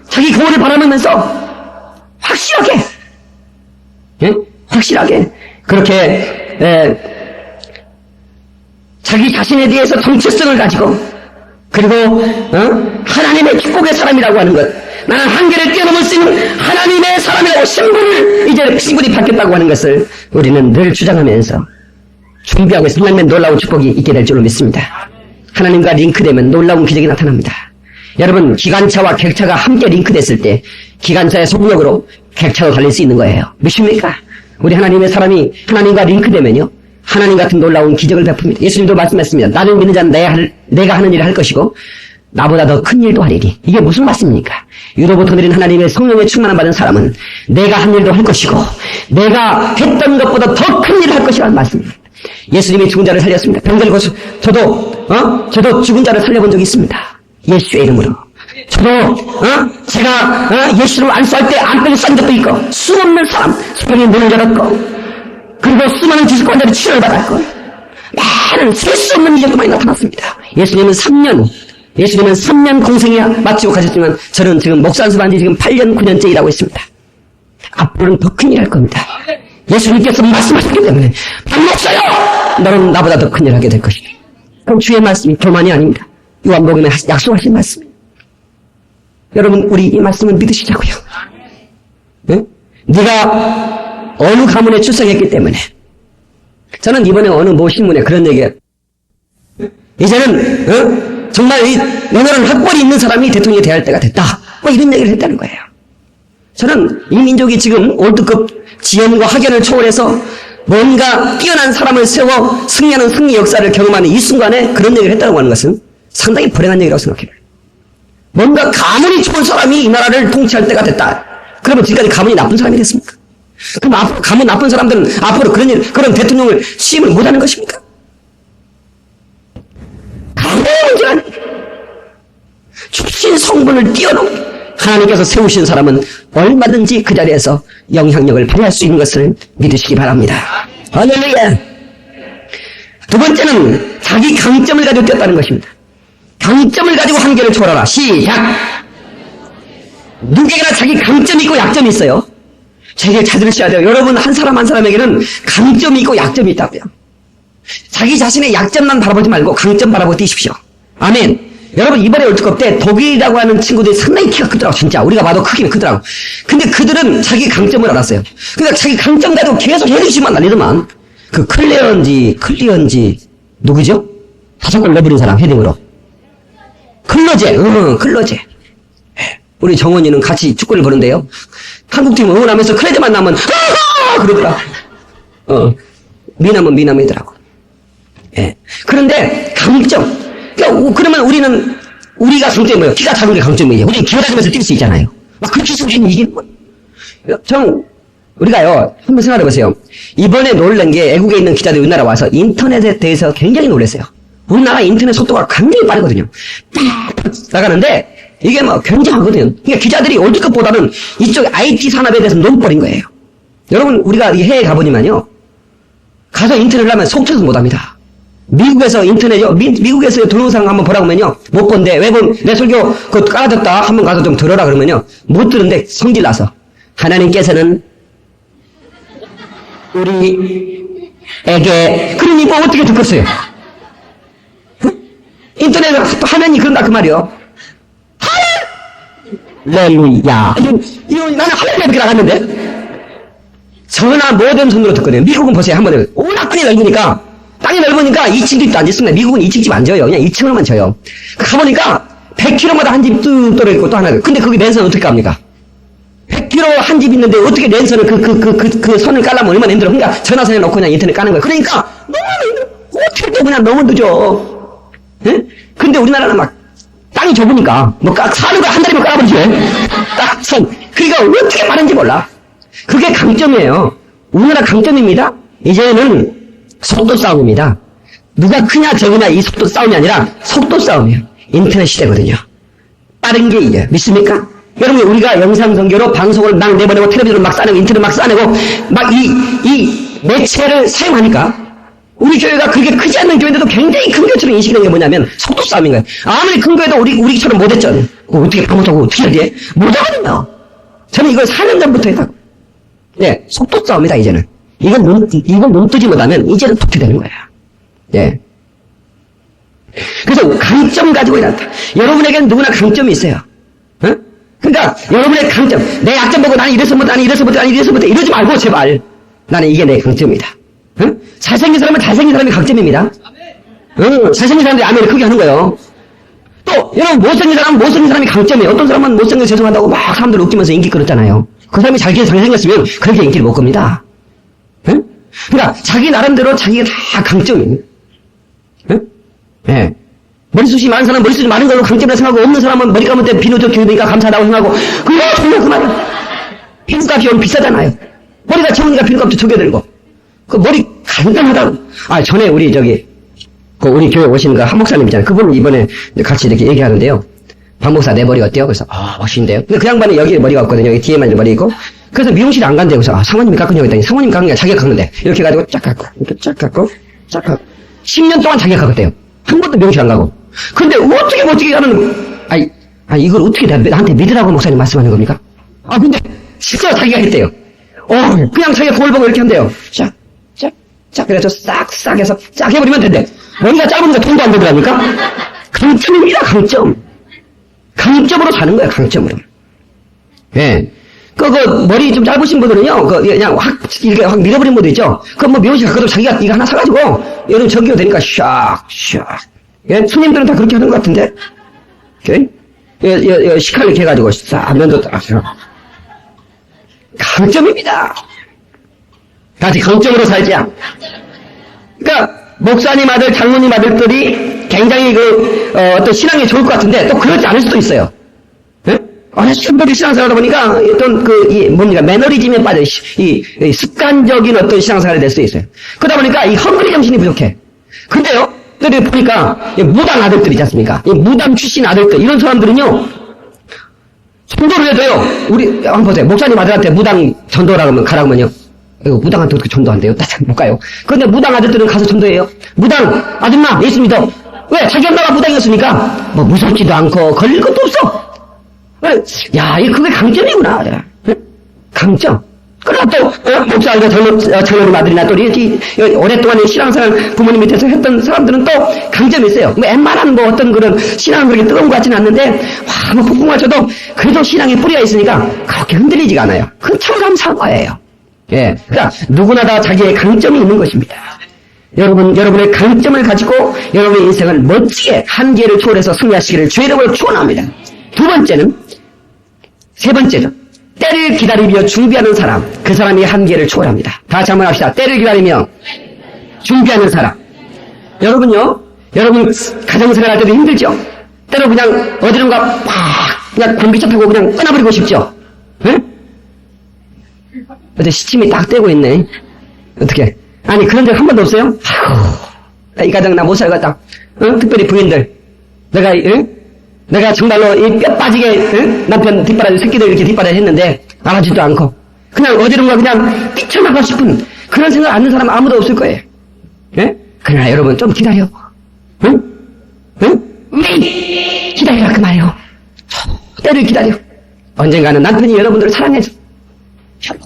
자기 거울을 바라보면서 확실하게, 확실하게 그렇게 자기 자신에 대해서 정체성을 가지고, 그리고 하나님의 축복의 사람이라고 하는 것, 나는 한계를 뛰어넘을 수 있는 하나님의 사람이라고 신분이 바뀌었다고 하는 것을 우리는 늘 주장하면서 준비하고 있습니다. 하나님의 놀라운 축복이 있게 될 줄로 믿습니다. 하나님과 링크되면 놀라운 기적이 나타납니다. 여러분, 기관차와 객차가 함께 링크됐을 때 기관차의 속력으로 객차로 달릴 수 있는 거예요. 믿습니까? 우리 하나님의 사람이 하나님과 링크되면요, 하나님 같은 놀라운 기적을 베풉니다. 예수님도 말씀했습니다. 나를 믿는 자는 내가 하는 일을 할 것이고 나보다 더 큰 일도 하리니. 이게 무슨 말씀입니까? 유로부터 내린 하나님의 성령의 충만함 받은 사람은 내가 한 일도 할 것이고 내가 했던 것보다 더 큰 일을 할 것이라는 말씀입니다. 예수님이 죽은 자를 살렸습니다. 병들 고수, 저도 죽은 자를 살려본 적이 있습니다. 예수의 이름으로. 저도 제가 예수를 안수할 때 안병을 싼 적도 있고, 수없는 사람 수병에 문을 열었고, 그리고 수많은 기습관자들이 치료를 받았고, 많은 셀 수 없는 일도 많이 나타났습니다. 예수님은 3년 공생이야 마치고 가셨지만 저는 지금 목사 안수한 지 지금 8년 9년째 일하고 있습니다. 앞으로는 더 큰 일 할 겁니다. 예수님께서 말씀하셨기 때문에 밥 먹어요. 너는 나보다 더 큰 일 하게 될 것이다. 그럼 주의 말씀이 교만이 아닙니다. 요한복음에 약속하신 말씀이에요. 여러분, 우리 이 말씀을 믿으시자고요. 네? 네가 어느 가문에 출생했기 때문에. 저는 이번에 어느 모 신문에 그런 얘기예요. 이제는 정말 이 연하는 학벌이 있는 사람이 대통령이 돼야 할 때가 됐다. 뭐 이런 얘기를 했다는 거예요. 저는 이 민족이 지금 월드컵 지연과 학연을 초월해서 뭔가 뛰어난 사람을 세워 승리하는 승리 역사를 경험하는 이 순간에 그런 얘기를 했다고 하는 것은 상당히 불행한 얘기라고 생각해요. 뭔가 가문이 좋은 사람이 이 나라를 통치할 때가 됐다. 그러면 지금까지 가문이 나쁜 사람이 됐습니까? 그럼 앞으로 가문 나쁜 사람들은 앞으로 그런 대통령을 취임을 못하는 것입니까? 가문의 문제가 아니에요. 출신 성분을 뛰어넘는 하나님께서 세우신 사람은 얼마든지 그 자리에서 영향력을 발휘할 수 있는 것을 믿으시기 바랍니다. 할렐루야. 두 번째는 자기 강점을 가지고 뛰었다는 것입니다. 강점을 가지고 한계를 초월하라. 시작. 누구에게나 자기 강점이 있고 약점이 있어요. 자기를 찾으셔야 돼요. 여러분, 한 사람 한 사람에게는 강점이 있고 약점이 있다고요. 자기 자신의 약점만 바라보지 말고 강점 바라보고 뛰십시오. 아멘. 여러분, 이번에 월드컵 때 독일이라고 하는 친구들이 상당히 키가 크더라고. 진짜 우리가 봐도 크기는 크더라고. 근데 그들은 자기 강점을 알았어요. 그러니까 자기 강점 가지고 계속 헤드시만 날리더만. 그 클리언지 누구죠? 5골 내버린 사람 헤딩으로. 클로제. 우리 정원이는 같이 축구를 보는데요. 한국팀 응원하면서 클레드만 나면 그러더라. 미남이더라고. 예. 그런데 강점. 그러니까 그러면 우리가 강점이 뭐예요? 키가 작은 게 강점이에요. 우리 기어다니면서 뛸 수 있잖아요. 막 그렇게 해서 우리는 이기는 거예요. 우리가요, 한번 생각해 보세요. 이번에 놀란 게 애국에 있는 기자들이 우리나라 와서 인터넷에 대해서 굉장히 놀랐어요. 우리나라 인터넷 속도가 굉장히 빠르거든요. 딱 나가는데 이게 뭐 굉장하거든요. 그러니까 기자들이 월드컵보다는 이쪽 IT 산업에 대해서 너무 린 거예요. 여러분, 우리가 해외에 가보니만요, 가서 인터넷을 하면 속초에서 못합니다. 미국에서 미국에서 동영상 한번 보라고 하면요, 못 본데, 왜 내 설교 그거 깔아줬다 한번 가서 좀 들어라 그러면요, 못 들은데 성질 나서 하나님께서는 우리에게, 그러니 뭐 어떻게 듣겠어요? 인터넷 화면이 그런다 그 말이요. 할렐루야. 이거 나는 할렐루야 이렇게 나갔는데 전화 모뎀 손으로 듣거든요. 미국은 보세요. 한번 해보세요. 워낙 크게 열리니까 딱 땅이 넓으니까 2층 집도 안 짓습니다. 미국은 2층 집 안 져요. 그냥 2층으로만 져요. 가보니까 100km마다 한 집 뚝 떨어지고 또 하나. 근데 거기 랜선 어떻게 합니까? 100km 한 집 있는데 어떻게 랜선을 그 선을 깔려면 얼마나 힘들어. 그러니까 전화선에 놓고 그냥 인터넷 까는 거예요. 그러니까 너무 힘들어. 호텔도 그냥 너무 늦어. 예? 근데 우리나라는 막 땅이 좁으니까 뭐 사는 거 한 달이면 깔아버리죠. 딱 선. 그러니까 어떻게 마른지 몰라. 그게 강점이에요. 우리나라 강점입니다. 이제는 속도 싸움입니다. 누가 크냐 적으냐 이 속도 싸움이 아니라 속도 싸움이에요. 인터넷 시대거든요. 빠른 게 이겨요. 믿습니까? 여러분 우리가 영상 선교로 방송을 막 내보내고 텔레비전을 막 싸내고 인터넷 막 싸내고 막 이 매체를 사용하니까 우리 교회가 그렇게 크지 않는 교회인데도 굉장히 큰 교회처럼 인식되는 게 뭐냐면 속도 싸움인 거예요. 아무리 큰 교회도 우리처럼 못했죠. 어떻게 방송하고 어떻게 하지? 못하거든요. 저는 이걸 4년 전부터 했다고. 네, 속도 싸움이다 이제는. 이건 눈 뜨지 못하면 이제는 도태 되는 거야. 예. 그래서 강점 가지고 일한다. 여러분에게는 누구나 강점이 있어요. 어? 그러니까 여러분의 강점, 내 약점 보고 나는 이래서 못해, 나는 이래서 못해, 나는 이래서 못해 이러지 말고 제발. 나는 이게 내 강점이다. 어? 잘생긴 사람은 잘생긴 사람이 강점입니다. 잘생긴 사람들이 아멘 크게 하는 거예요. 또 여러분 못생긴 사람은 못생긴 사람이 강점이에요. 어떤 사람은 못생겨서 죄송하다고 막 사람들 웃기면서 인기 끌었잖아요. 그 사람이 잘생겼으면 그렇게 인기를 못 끕니다. 응? 그러니까 자기 나름대로 자기가 다 강점이에요. 응? 예. 머리숱이 많은 사람은 머리숱이 많은 걸로 강점이라 생각하고 없는 사람은 머리 감을 때 비누도 기우니까 감사하다고 생각하고 그거 정말 그 말이에요. 피부값이 오늘 비싸잖아요. 머리가 적으니까 피부값도 적게 들고 그 머리 간단하다고. 아 전에 우리 우리 교회 오신 그 한 목사님이잖아요. 그분 이번에 같이 이렇게 얘기하는데요. 박 목사 내 머리 어때요? 그래서 멋있는데요. 근데 그 양반이 여기 머리가 없거든요. 여기 뒤에만 머리 있고. 그래서 미용실 안 간대요. 그래서 사모님이 깎으냐고 했더니 사모님 깎는 게 자기가 깎는데 이렇게 해가지고 쫙 깎고 이렇게 쫙 깎고 쫙 깎고 10년 동안 자기가 깎았대요. 한 번도 미용실 안 가고. 근데 어떻게 멋지게 하는 이걸 어떻게 나한테 믿으라고 목사님 말씀하는 겁니까? 근데 실제로 자기가 했대요. 그냥 자기가 거울 보고 이렇게 한대요. 쫙 그래서 싹 해서 쫙 해버리면 된대. 머리가 짧으니까 돈도 안 되더라니까. 강점입니다. 강점으로 사는 거야. 강점으로. 예. 머리 좀 짧으신 분들은요, 그냥 이렇게 확 밀어버린 분도 있죠? 뭐 미용실 가도 자기가 이거 하나 사가지고, 여름 전기가 되니까 샥. 예? 손님들은 다 그렇게 하는 것 같은데? 오케이? 시칼 이렇게 해가지고, 싹, 면도 딱. 강점입니다. 다시 강점으로 살자. 그러니까, 목사님 아들, 장로님 아들들이 굉장히 어떤 신앙이 좋을 것 같은데, 또 그렇지 않을 수도 있어요. 예? 신부들이 신앙생활 하다 보니까 어떤 매너리즘에 빠져, 이 습관적인 어떤 신앙생활이 될 수 있어요. 그러다 보니까 이 헝그리 정신이 부족해. 근데요, 보니까 무당 아들들 있지 않습니까? 이 무당 출신 아들들, 이런 사람들은요, 전도를 해도요, 한번 보세요. 목사님 아들한테 무당 전도라고 하면 가라고 하면요. 무당한테 어떻게 전도한대요? 못 가요. 그런데 무당 아들들은 가서 전도해요. 무당, 아줌마, 예수 믿어. 왜? 자기 엄마가 무당이었으니까, 무섭지도 않고, 걸릴 것도 없어. 야, 그게 강점이구나. 응? 강점. 그러나 또, 목사가 장로님 아들이나 또, 오랫동안 신앙생활 부모님 밑에서 했던 사람들은 또 강점이 있어요. 웬만한 어떤 그런 신앙은 그렇게 뜨거운 것 같지는 않는데, 폭풍을 쳐도 그래도 신앙에 뿌리가 있으니까 그렇게 흔들리지가 않아요. 그건 참 감사한 거예요. 예. 그러니까 누구나 다 자기의 강점이 있는 것입니다. 여러분의 강점을 가지고 여러분의 인생을 멋지게 한계를 초월해서 승리하시기를 주의 이름으로 축원합니다. 세 번째죠. 때를 기다리며 준비하는 사람, 그 사람이 한계를 초월합니다. 다 같이 한번 합시다. 때를 기다리며 준비하는 사람. 여러분 가정생활 할 때도 힘들죠? 때로 그냥 어디론가 그냥 공기차 타고 그냥 끊어버리고 싶죠? 응? 어제 시침이 딱 떼고 있네. 어떻게? 아니 그런 적 한 번도 없어요? 아이고, 이 가정 나 못 살겠다. 특별히 부인들. 내가 정말로 이 뼈 빠지게 남편 뒷바라지 새끼들 이렇게 뒷바라지 했는데 알아주지도 않고 그냥 어디론가 그냥 뛰쳐나가고 싶은 그런 생각 안 하는 사람 아무도 없을 거예요. 예? 그러나 여러분 좀 기다려. 기다리라 그 말이에요. 때를 기다려. 언젠가는 남편이 여러분들을 사랑해서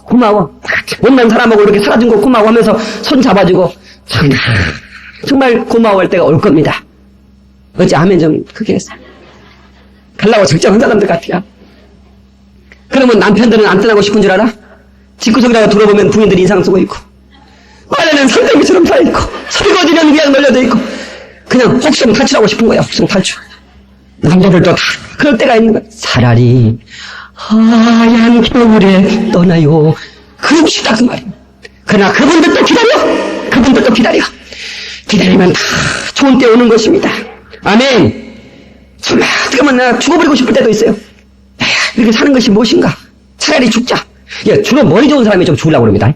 고마워. 못난 사람하고 이렇게 살아준 거 고마워 하면서 손 잡아주고 정말 고마워할 때가 올 겁니다. 어찌 아멘 좀 크게 했어. 갈라고 적정한 사람들 같아요. 그러면 남편들은 안 떠나고 싶은 줄 알아? 집구석에다가 들어보면 부인들이 인상 쓰고 있고 말에는 산더미처럼 살아있고, 설거지는 그냥 널려져 있고, 그냥 혹성 탈출하고 싶은 거야, 혹성 탈출. 남자들도 다 그럴 때가 있는 거야. 차라리 하얀 겨울에 떠나요. 그러고 싶다 그 말이야. 그러나 그분들도 기다려. 그분들도 기다려. 기다리면 다 좋은 때 오는 것입니다. 아멘. 정말 어떻게 하면 내가 죽어버리고 싶을 때도 있어요. 에휴, 이렇게 사는 것이 무엇인가. 차라리 죽자. 예, 주로 머리 좋은 사람이 좀 죽으려고 그럽니다.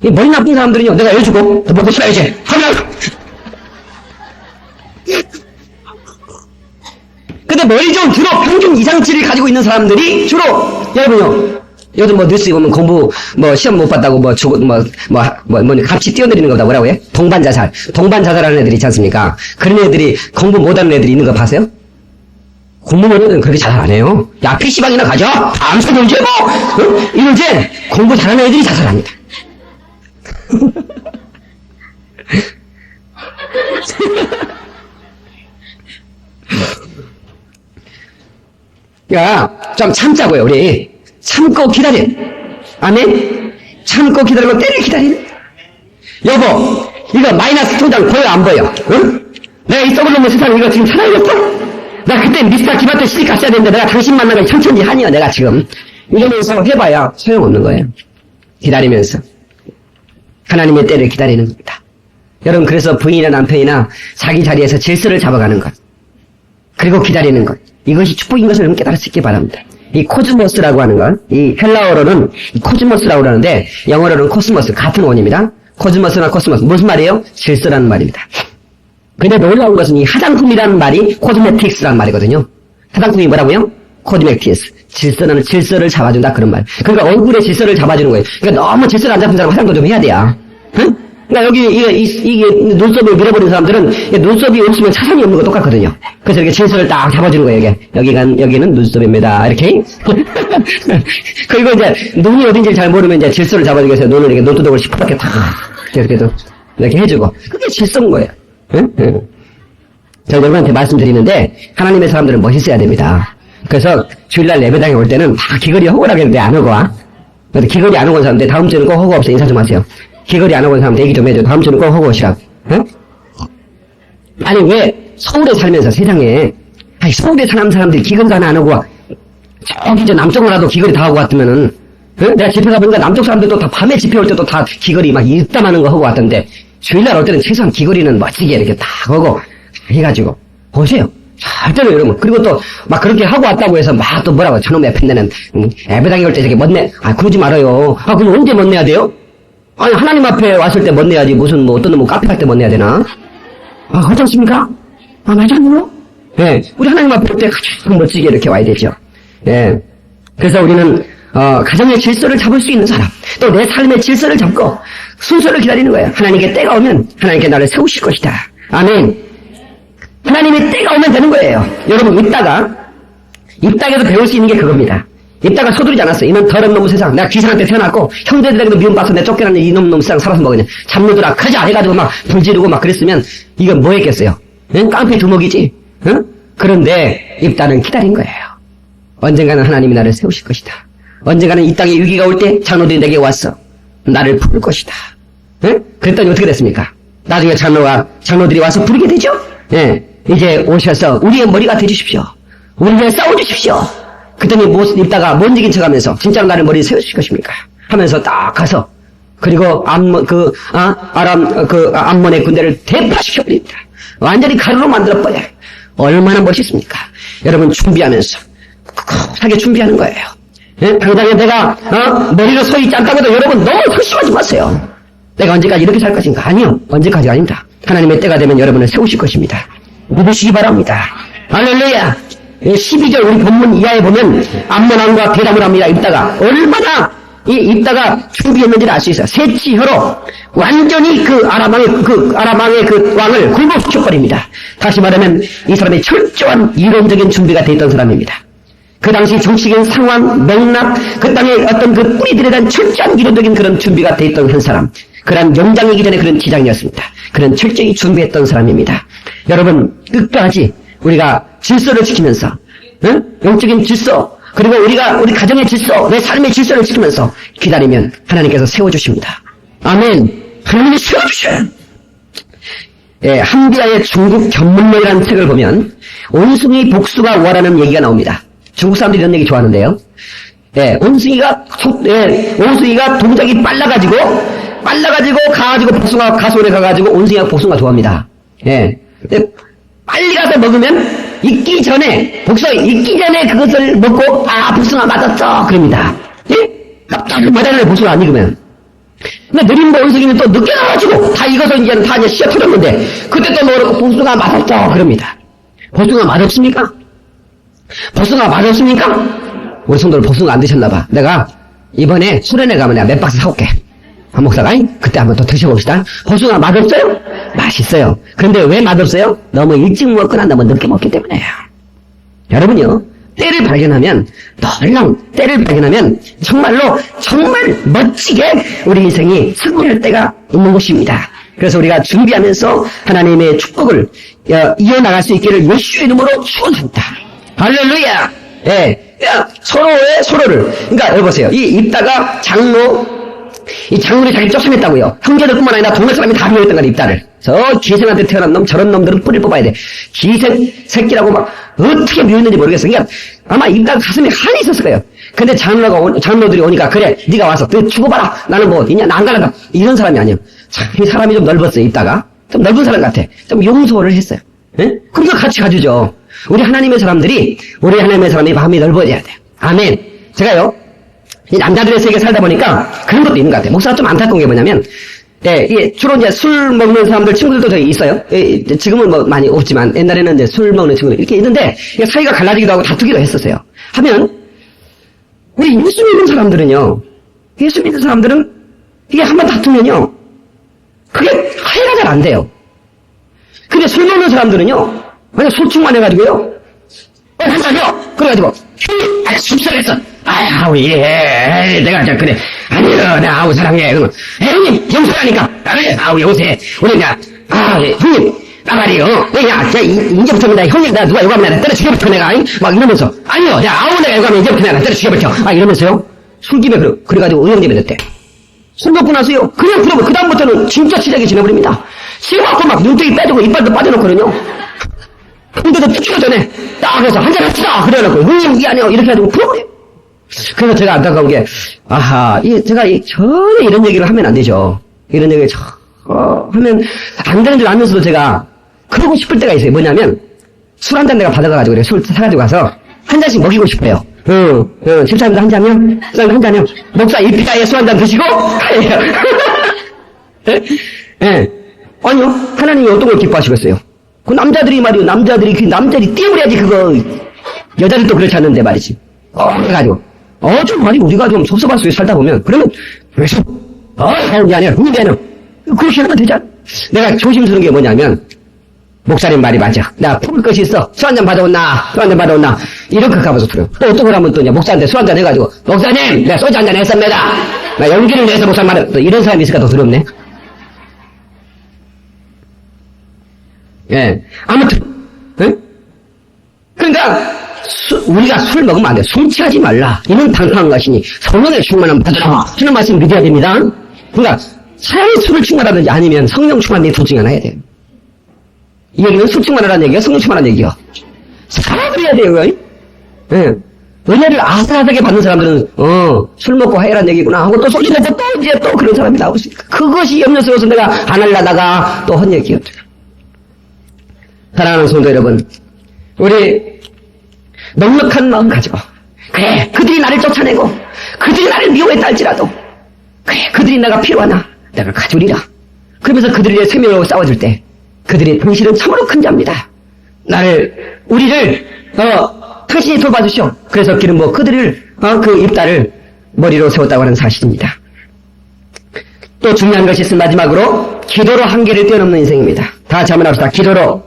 이 머리 나쁜 사람들은요, 내가 왜 죽어? 너 먹고 살아야지. 근데 머리 좋은 주로 평균 이상치를 가지고 있는 사람들이 주로, 여러분요, 요즘 뭐 뉴스에 보면 공부, 뭐 시험 못 봤다고 뭐 죽어, 같이 뛰어내리는 거다 뭐라고 해? 동반자살하는 애들이 있지 않습니까? 그런 애들이 공부 못하는 애들이 있는 거 봐세요? 공부 못하는 애들은 그렇게 자살 안 해요. 야, PC방이나 가자! 밤새 놀지 뭐! 응? 이러지? 공부 잘하는 애들이 자살합니다. 야, 좀 참자고요, 우리. 참고 기다려. 아멘? 참고 기다리고 때를 기다리는. 여보, 이거 마이너스 통장 보여, 안 보여? 응? 내가 이 썩을 놈의 세상 이거 지금 살아야겠어? 나 그때 미스터 기마토 시집 갔어야 되는데 내가 당신 만나면 천천히 하니요, 내가 지금. 이러면서 해봐야 소용없는 거예요. 기다리면서. 하나님의 때를 기다리는 겁니다. 여러분, 그래서 부인이나 남편이나 자기 자리에서 질서를 잡아가는 것. 그리고 기다리는 것. 이것이 축복인 것을 여러분 깨달을 수 있기 바랍니다. 이 코즈모스라고 하는 것, 이 헬라어로는 코즈모스라고 하는데 영어로는 코스모스, 같은 원입니다. 코즈모스나 코스모스, 무슨 말이에요? 질서라는 말입니다. 근데 놀라운 것은 이 화장품이라는 말이 코스메틱스라는 말이거든요. 화장품이 뭐라고요? 코스메틱스. 질서를 잡아준다, 그런 말. 그러니까 얼굴에 질서를 잡아주는 거예요. 그러니까 너무 질서를 안 잡은 사람 화장도 좀 해야 돼요. 응? 그러니까 여기 이게 눈썹을 밀어버린 사람들은 눈썹이 없으면 차선이 없는 거 똑같거든요. 그래서 이렇게 질서를 딱 잡아주는 거예요. 여기는 눈썹입니다. 이렇게. 그리고 이제 눈이 어딘지 잘 모르면 이제 질서를 잡아주기 위해서 눈을 이렇게 노트독을 시퍼렇게 탁 이렇게 해주고 그게 질서인 거예요. 응? 응. 제가 여러분한테 말씀드리는데 하나님의 사람들은 멋있어야 됩니다. 그래서 주일날 예배당에 올 때는 막 귀걸이 허구라고 했는데 안 오고 와. 근데 귀걸이 안 오고 온 사람들 다음 주에는 꼭 허구 없어 인사 좀 하세요. 귀걸이 안 오고 온 사람 얘기 좀 해줘. 다음 주는 꼭 허구 오시라고. 응? 아니 왜 서울에 살면서 세상에 서울에 사는 사람들이 귀걸이 하나 안 오고 와. 저기 저 남쪽으로라도 귀걸이 다 하고 왔으면은 응? 내가 집회 가보니까 남쪽 사람들도 다 밤에 집회 올 때도 다 귀걸이 막 입담하는 거 하고 왔던데 주일날 올 때는 최소한 귀걸이는 멋지게 이렇게 딱 하고 해가지고 보세요. 절대로 여러분. 그리고 또 막 그렇게 하고 왔다고 해서 막 또 뭐라고 저놈의 팬데는 예배당에 올 때 저렇게 멋내. 그러지 말아요. 그럼 언제 멋내야 돼요? 아니 하나님 앞에 왔을 때 멋내야지. 무슨 뭐 어떤 놈 카페 갈 때 멋내야 되나? 그렇지 않습니까? 맞아요? 예, 우리 하나님 앞에 올 때 가장 멋지게 이렇게 와야 되죠. 예. 그래서 우리는 가정의 질서를 잡을 수 있는 사람, 또 내 삶의 질서를 잡고 순서를 기다리는 거예요. 하나님께 때가 오면 하나님께 나를 세우실 것이다. 아멘. 하나님의 때가 오면 되는 거예요. 여러분, 입닥에서 배울 수 있는 게 그겁니다. 입다가 서두르지 않았어요. 이놈 더러운 놈의 세상. 내가 귀신한테 태어났고 형제들에게도 미움받아서 내가 쫓겨나는 이놈 세상 살아서 먹으냐. 잡누들아 크자 해가지고 막 불지르고 막 그랬으면 이건 뭐 했겠어요? 응? 깡패 두목이지. 응? 그런데 입다는 기다린 거예요. 언젠가는 하나님이 나를 세우실 것이다. 언젠가는 이 땅에 위기가 올 때 장로들이 내게 와서 나를 부를 것이다. 응? 그랬더니 어떻게 됐습니까? 나중에 장로들이 와서 부르게 되죠? 예. 이제 오셔서 우리의 머리가 되주십시오. 우리를 싸워주십시오. 그랬더니 입다가 못 이긴 척하면서 진짜로 나를 머리에 세우실 것입니까? 하면서 딱 가서 그리고 암몬의 군대를 대파시켜버립니다. 완전히 가루로 만들어버려요. 얼마나 멋있습니까? 여러분 준비하면서 꿋꿋하게 준비하는 거예요. 예? 당장에 내가 머리로 서 있지 않다고 해도 여러분 너무 소심하지 마세요. 내가 언제까지 이렇게 살 것인가? 아니요. 언제까지가 아닙니다. 하나님의 때가 되면 여러분을 세우실 것입니다. 믿으시기 바랍니다. 할렐루야. 12절 우리 본문 이하에 보면 암몬왕과 대담을 합니다. 입다가 얼마나 이 입다가 준비했는지를 알 수 있어요. 셋지혀로 완전히 그 아람왕의 그 왕을 굴복시켜버립니다. 다시 말하면 이 사람의 철저한 이론적인 준비가 돼 있던 사람입니다. 그 당시 정치적인 상황, 맥락, 그 땅의 어떤 그 뿌리들에 대한 철저한 이론적인 그런 준비가 돼 있던 한 사람. 그런 영장이기 전에 그런 지장이었습니다. 그런 철저히 준비했던 사람입니다. 여러분 끝까지 우리가 질서를 지키면서 영적인 질서 그리고 우리 가정의 질서 내 삶의 질서를 지키면서 기다리면 하나님께서 세워주십니다. 아멘. 하나님이 세워주셔요. 예, 한비아의 중국 견문록이라는 책을 보면 원숭이 복수가 우월하는 얘기가 나옵니다. 중국 사람들이 이런 얘기 좋아하는데요. 예, 원숭이가 동작이 빨라가지고 복숭아 가솔에 가가지고 원숭이가 복숭아 좋아합니다. 예, 빨리 가서 먹으면 복숭아 익기 전에 그것을 먹고 복숭아 맞았어 그럽니다. 예? 깜짝 맞았네 복숭아 안 익으면. 근데 느린 원숭이는 또 늦게 나가지고 다 익어서 이제는 다 씨앗 터졌는데 그때 또 먹으려고 복숭아 맛없죠 그럽니다. 복숭아 맛없습니까? 우리 성도들 복숭아 안 드셨나봐. 내가 이번에 수련회 가면 내가 몇 박스 사올게. 한 목사가 그때 한번 또 드셔봅시다. 복숭아 맛없어요? 맛있어요. 그런데 왜 맛없어요? 너무 일찍 먹거나 너무 늦게 먹기 때문에요. 여러분요, 때를 발견하면 정말 멋지게 우리 인생이 승리할 때가 있는 것입니다. 그래서 우리가 준비하면서 하나님의 축복을 이어나갈 수 있기를 예수의 이름으로 축원합니다. 할렐루야. 예, 서로를 그러니까 여기 보세요. 이 입다가 이 장로를 자기 쫓아냈다고요. 형제들뿐만 아니라 동네 사람이 다 미워했던 거야 입다를. 저 기생한테 태어난 놈 저런 놈들은 뿌리를 뽑아야 돼. 기생 새끼라고 막 어떻게 미웠는지 모르겠어. 그러니까 아마 입다가 가슴에 한이 있었을 거예요. 근데 장로들이 오니까 그래 네가 와서 너 죽어봐라. 나는 뭐 있냐 나 안 갈란다. 이런 사람이 아니에요. 참 이 사람이 좀 넓었어요. 입다가 좀 넓은 사람 같아. 좀 용서를 했어요. 예? 그러니까 같이 가주죠. 우리 하나님의 사람이 마음이 넓어져야 돼요. 아멘. 제가요 이 남자들의 세계에 살다 보니까 그런 것도 있는 것 같아요. 목사가 좀 안타까운 게 뭐냐면, 주로 이제 술 먹는 사람들 친구들도 저기 있어요. 지금은 뭐 많이 없지만, 옛날에는 이제 술 먹는 친구들 이렇게 있는데, 사이가 갈라지기도 하고 다투기도 했었어요. 하면, 우리 예수 믿는 사람들은, 이게 한번 다투면요, 그게 화해가 잘 안 돼요. 근데 술 먹는 사람들은요, 만약 소충만 해가지고요, 한잔요! 그래가지고, 속상했어. 내가 그래. 아니요, 내가 사랑해. 그러면, 형님, 용서하니까. 그래, 용서해. 우리 형님, 나가리요. 이제부터는 형님, 내가 누가 욕하면 내가 때려 죽여버려, 내가. 막 이러면서. 아니요, 내가 욕하면 이제부터 내가 때려 죽여버려. 이러면서요. 술김에 그래가지고 의형제가 됐대. 술 먹고 나서요. 그러면 그다음부터는 진짜 시작이 지나버립니다. 시갖고 막 눈덩이 빼주고 이빨도 빠져놓거든요. 근데도 죽기가 전에 딱 해서 한잔 합시다! 그래놓고, 이게 아니야. 이렇게 해가지고 풀어버려요. 그래서 제가 안타까운 게, 제가 전혀 이런 얘기를 하면 안 되죠. 이런 얘기를 하면 안 되는 줄 알면서도 제가 그러고 싶을 때가 있어요. 뭐냐면, 술 한 잔 내가 받아가가지고 그래. 술 사가지고 가서 한 잔씩 먹이고 싶어요. 집사님도 한 잔이요? 집사님도 한 잔이요? 목사 이피아에 술 한 잔 드시고? 아니요. 하나님이 어떤 걸 기뻐하시겠어요? 그 남자들이 띄워버려야지 그거. 여자들도 그렇지 않는데 말이지. 그래가지고 좀 우리가 좀 섭섭할 수 있어 살다 보면 그러면 왜서 하는 게 아니라 흥이 아니라 그렇게 하면 되잖아. 내가 조심스러운 게 뭐냐면 목사님 말이 맞아. 나 품을 것이 있어. 술 한잔 받아온나 이렇게 가면서 들어요. 또 어떤 걸 하면 또 목사한테 술 한잔 해가지고 목사님 내가 소주 한잔 했습니다. 나 연기를 내서 목사님 말을 또 이런 사람이 있을까 더 두렵네. 아무튼 그러니까 우리가 술 먹으면 안 돼. 술 취하지 말라. 이는 당당한 것이니 성령의 충만함 받으라 하는 말씀 믿어야 됩니다. 그러니까 차라리 술을 충만하든지 아니면 성령 충만한 둘 중에 하나 해야 돼요. 이 얘기는 술 충만하라는 얘기야, 성령 충만한 얘기야. 살아야 돼요. 은혜를 아삭아삭하게 받는 사람들은 술 먹고 하이란 얘기구나 하고 또 소리 내고 또 이제 또 그런 사람이 나오고 있으니까 그것이 염려스러워서 내가 안 하려다가 또 한 얘기였죠. 사랑하는 성도 여러분, 우리 넉넉한 마음 가지고 그래 그들이 나를 쫓아내고 그들이 나를 미워했다 할지라도 그래 그들이 내가 필요하나 내가 가주리라. 그러면서 그들이 생명으로 싸워줄 때 그들이 당신은 참으로 큰 자입니다. 우리를 당신이 돌봐주시오. 그래서 기름 부어 그들을 그 입다를 머리로 세웠다고 하는 사실입니다. 또 중요한 것이 있으면 마지막으로 기도로 한계를 뛰어넘는 인생입니다. 다 같이 한번 합시다. 기도로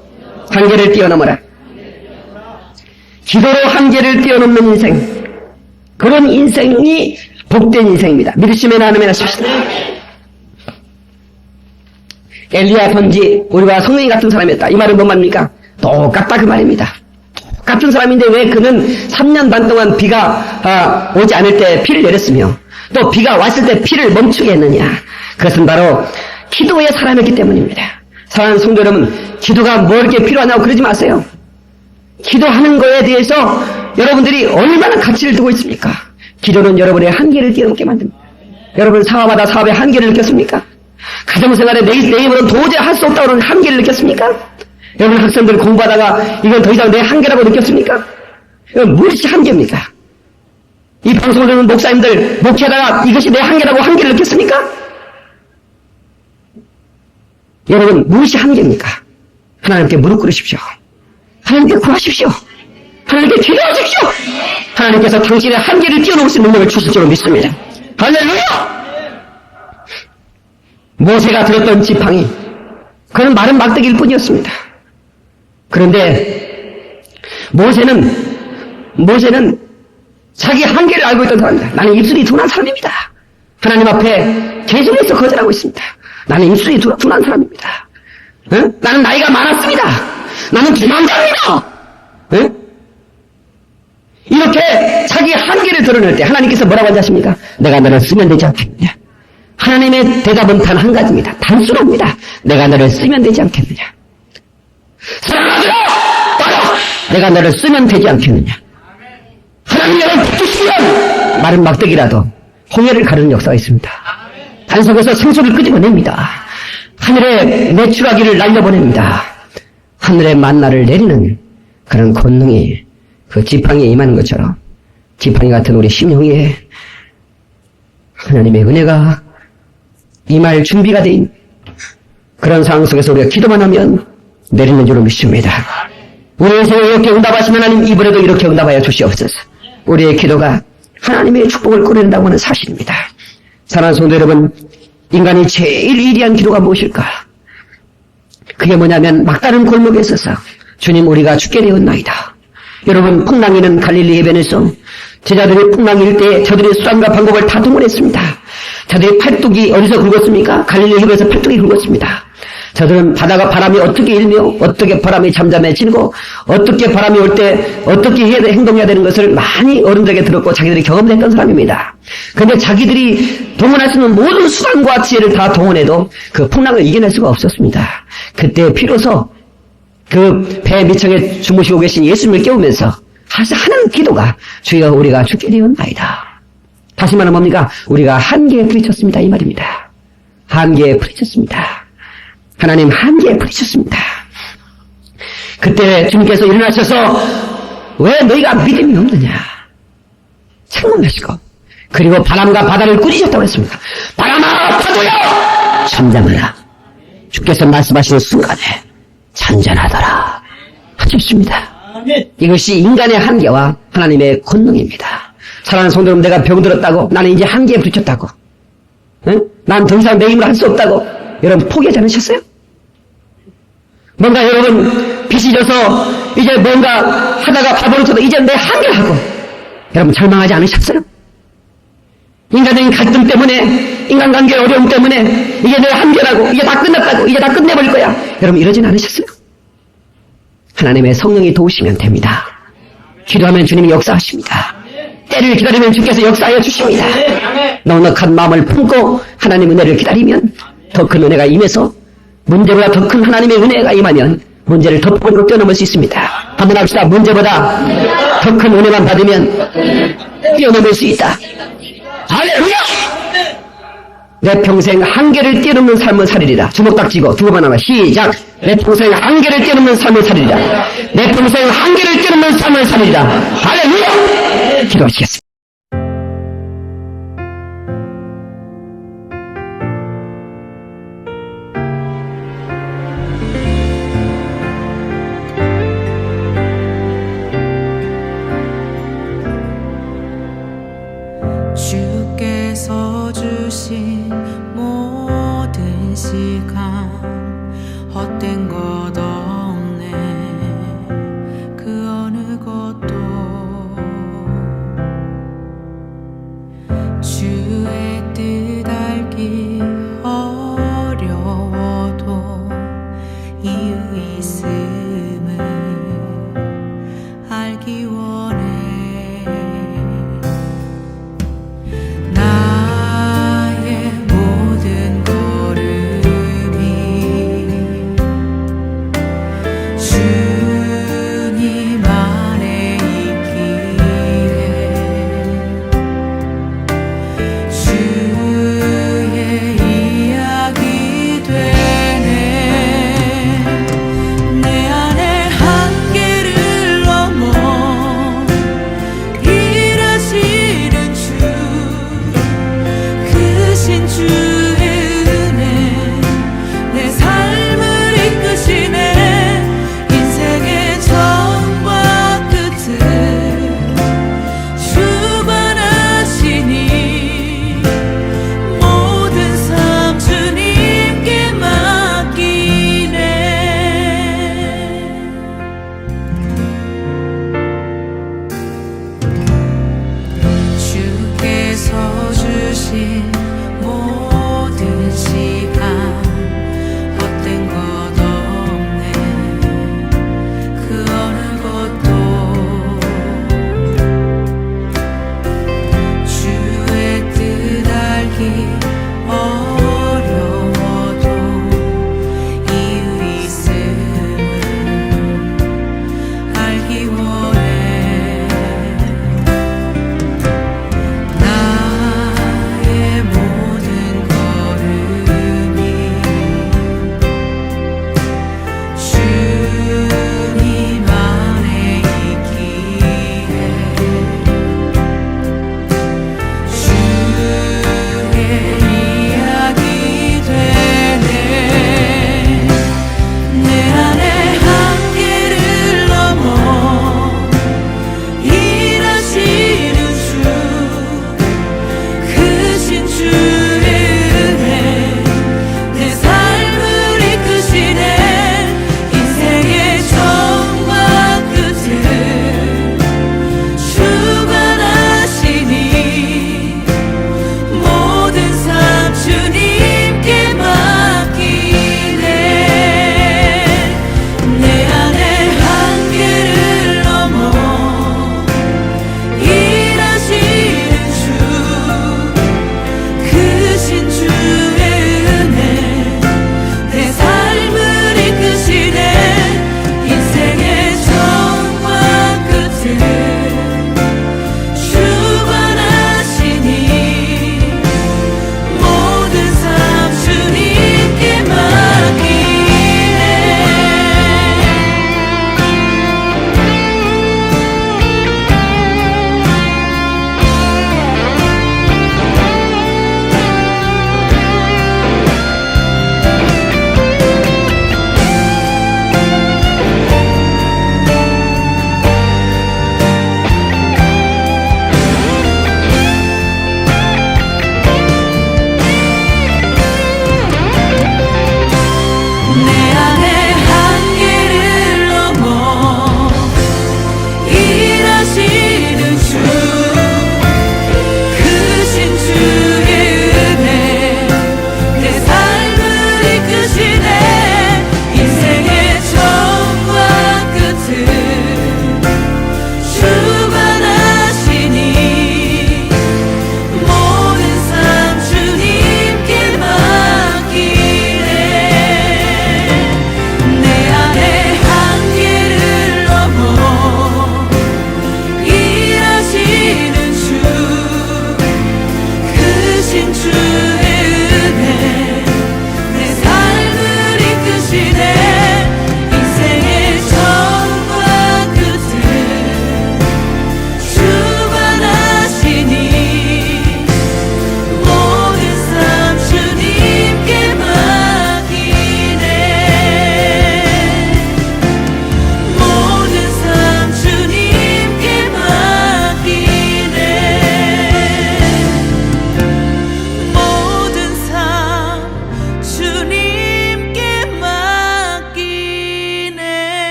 한계를 뛰어넘어라. 기도로 한계를 뛰어넘는 인생. 그런 인생이 복된 인생입니다. 믿으시면 아멘 하십시다. 엘리야 번지 우리와 성령이 같은 사람이었다. 이 말은 뭔 말입니까? 똑같다 그 말입니다. 같은 사람인데 왜 그는 3년 반 동안 비가 오지 않을 때 피를 내렸으며 또 비가 왔을 때 피를 멈추게 했느냐. 그것은 바로 기도에 살아냈기 때문입니다. 사랑하는 성도 여러분, 기도가 뭐 이렇게 필요하냐고 그러지 마세요. 기도하는 거에 대해서 여러분들이 얼마나 가치를 두고 있습니까? 기도는 여러분의 한계를 뛰어넘게 만듭니다. 여러분 사업하다 사업의 한계를 느꼈습니까? 가정생활에 내 힘으로는 도저히 할 수 없다고 하는 한계를 느꼈습니까? 여러분 학생들 공부하다가 이건 더 이상 내 한계라고 느꼈습니까? 이건 무엇이 한계입니까? 이 방송을 듣는 목사님들 목회하다가 이것이 내 한계라고 한계를 느꼈습니까? 여러분 무엇이 한계입니까? 하나님께 무릎 꿇으십시오. 하나님께 구하십시오. 하나님께 기도하십시오. 하나님께서 당신의 한계를 뛰어넘을 수 있는 능력을 주실 줄로 믿습니다. 할렐루야! 모세가 들었던 지팡이, 그는 마른 막대기일 뿐이었습니다. 그런데 모세는 자기 한계를 알고 있던 사람입니다. 나는 입술이 둔한 사람입니다. 하나님 앞에 계속해서 거절하고 있습니다. 나는 입술이 둔한 사람입니다. 응? 나는 나이가 많았습니다. 나는 기만자입니다. 응? 이렇게 자기 한계를 드러낼 때 하나님께서 뭐라고 하십니까? 내가 너를 쓰면 되지 않겠느냐? 하나님의 대답은 단 한 가지입니다. 단순합니다. 내가 너를 쓰면 되지 않겠느냐? 사랑하더라! 내가 너를 쓰면 되지 않겠느냐? 하나님 여러분 붙으시면 마른 막대기라도 홍해를 가르는 역사가 있습니다. 단속에서 생수를 끄집어냅니다. 하늘에 메추라기를 날려보냅니다. 하늘에 만나를 내리는 그런 권능이 그 지팡이에 임하는 것처럼 지팡이 같은 우리 심령에 하나님의 은혜가 임할 준비가 된 그런 상황 속에서 우리가 기도만 하면 내리는 줄로 믿습니다. 우리의 인생을 이렇게 응답하신 하나님, 이번에도 이렇게 응답하여 주시옵소서. 우리의 기도가 하나님의 축복을 꾸린다고 하는 사실입니다. 사랑하는 성도 여러분, 인간이 제일 위대한 기도가 무엇일까? 그게 뭐냐면 막다른 골목에 있어서 주님 우리가 죽게 되었나이다. 여러분 풍랑이는 갈릴리 해변에서 제자들이 풍랑일 때 저들의 수단과 방법을 다 동원했습니다. 저들의 팔뚝이 어디서 굵었습니까? 갈릴리 해변에서 팔뚝이 굵었습니다. 저들은 바다가 바람이 어떻게 일며 어떻게 바람이 잠잠해지고 어떻게 바람이 올 때 어떻게 행동해야 되는 것을 많이 어른들에게 들었고 자기들이 경험했던 사람입니다. 그런데 자기들이 동원할 수 있는 모든 수단과 지혜를 다 동원해도 그 풍랑을 이겨낼 수가 없었습니다. 그때 비로소 그 배 밑층에 주무시고 계신 예수님을 깨우면서 하는 기도가 주여 우리가 죽게 되었나이다. 다시 말하면 뭡니까? 우리가 한계에 부딪혔습니다 이 말입니다. 한계에 부딪혔습니다. 하나님 한계에 부딪혔습니다. 그때 주님께서 일어나셔서 왜 너희가 믿음이 없느냐 책망하시고 그리고 바람과 바다를 꾸짖었다고 했습니다. 바람아 파도야 잠잠하라. 주께서 말씀하시는 순간에 잔잔하더라 하셨습니다. 이것이 인간의 한계와 하나님의 권능입니다. 사랑하는 성도 여러분, 내가 병들었다고 나는 이제 한계에 부딪혔다고 응? 난 더 이상 내 힘으로 할 수 없다고 여러분 포기하지 않으셨어요? 뭔가 여러분 빚이 져서 이제 뭔가 하다가 바보로서도 이제 내 한계를 하고 여러분 절망하지 않으셨어요? 인간적인 갈등 때문에 인간관계의 어려움 때문에 이게 내 한계라고 이게 다 끝났다고 이제 다 끝내버릴 거야 여러분 이러진 않으셨어요? 하나님의 성령이 도우시면 됩니다. 기도하면 주님이 역사하십니다. 때를 기다리면 주께서 역사하여 주십니다. 넉넉한 마음을 품고 하나님의 은혜를 기다리면 더 큰 은혜가 임해서 문제보다 더 큰 하나님의 은혜가 임하면 문제를 덮어버리고 뛰어넘을 수 있습니다. 한번 합시다. 문제보다 더 큰 은혜만 받으면 뛰어넘을 수 있다. 할렐루야! 내 평생 한계를 뛰어넘는 삶을 살리리라. 주먹 딱 쥐고 두 번 하면 시작. 내 평생 한계를 뛰어넘는 삶을 살리리라. 내 평생 한계를 뛰어넘는 삶을 살리리라. 할렐루야! 기도하시겠습니다. 주께서 주신 모든 시간 헛된 것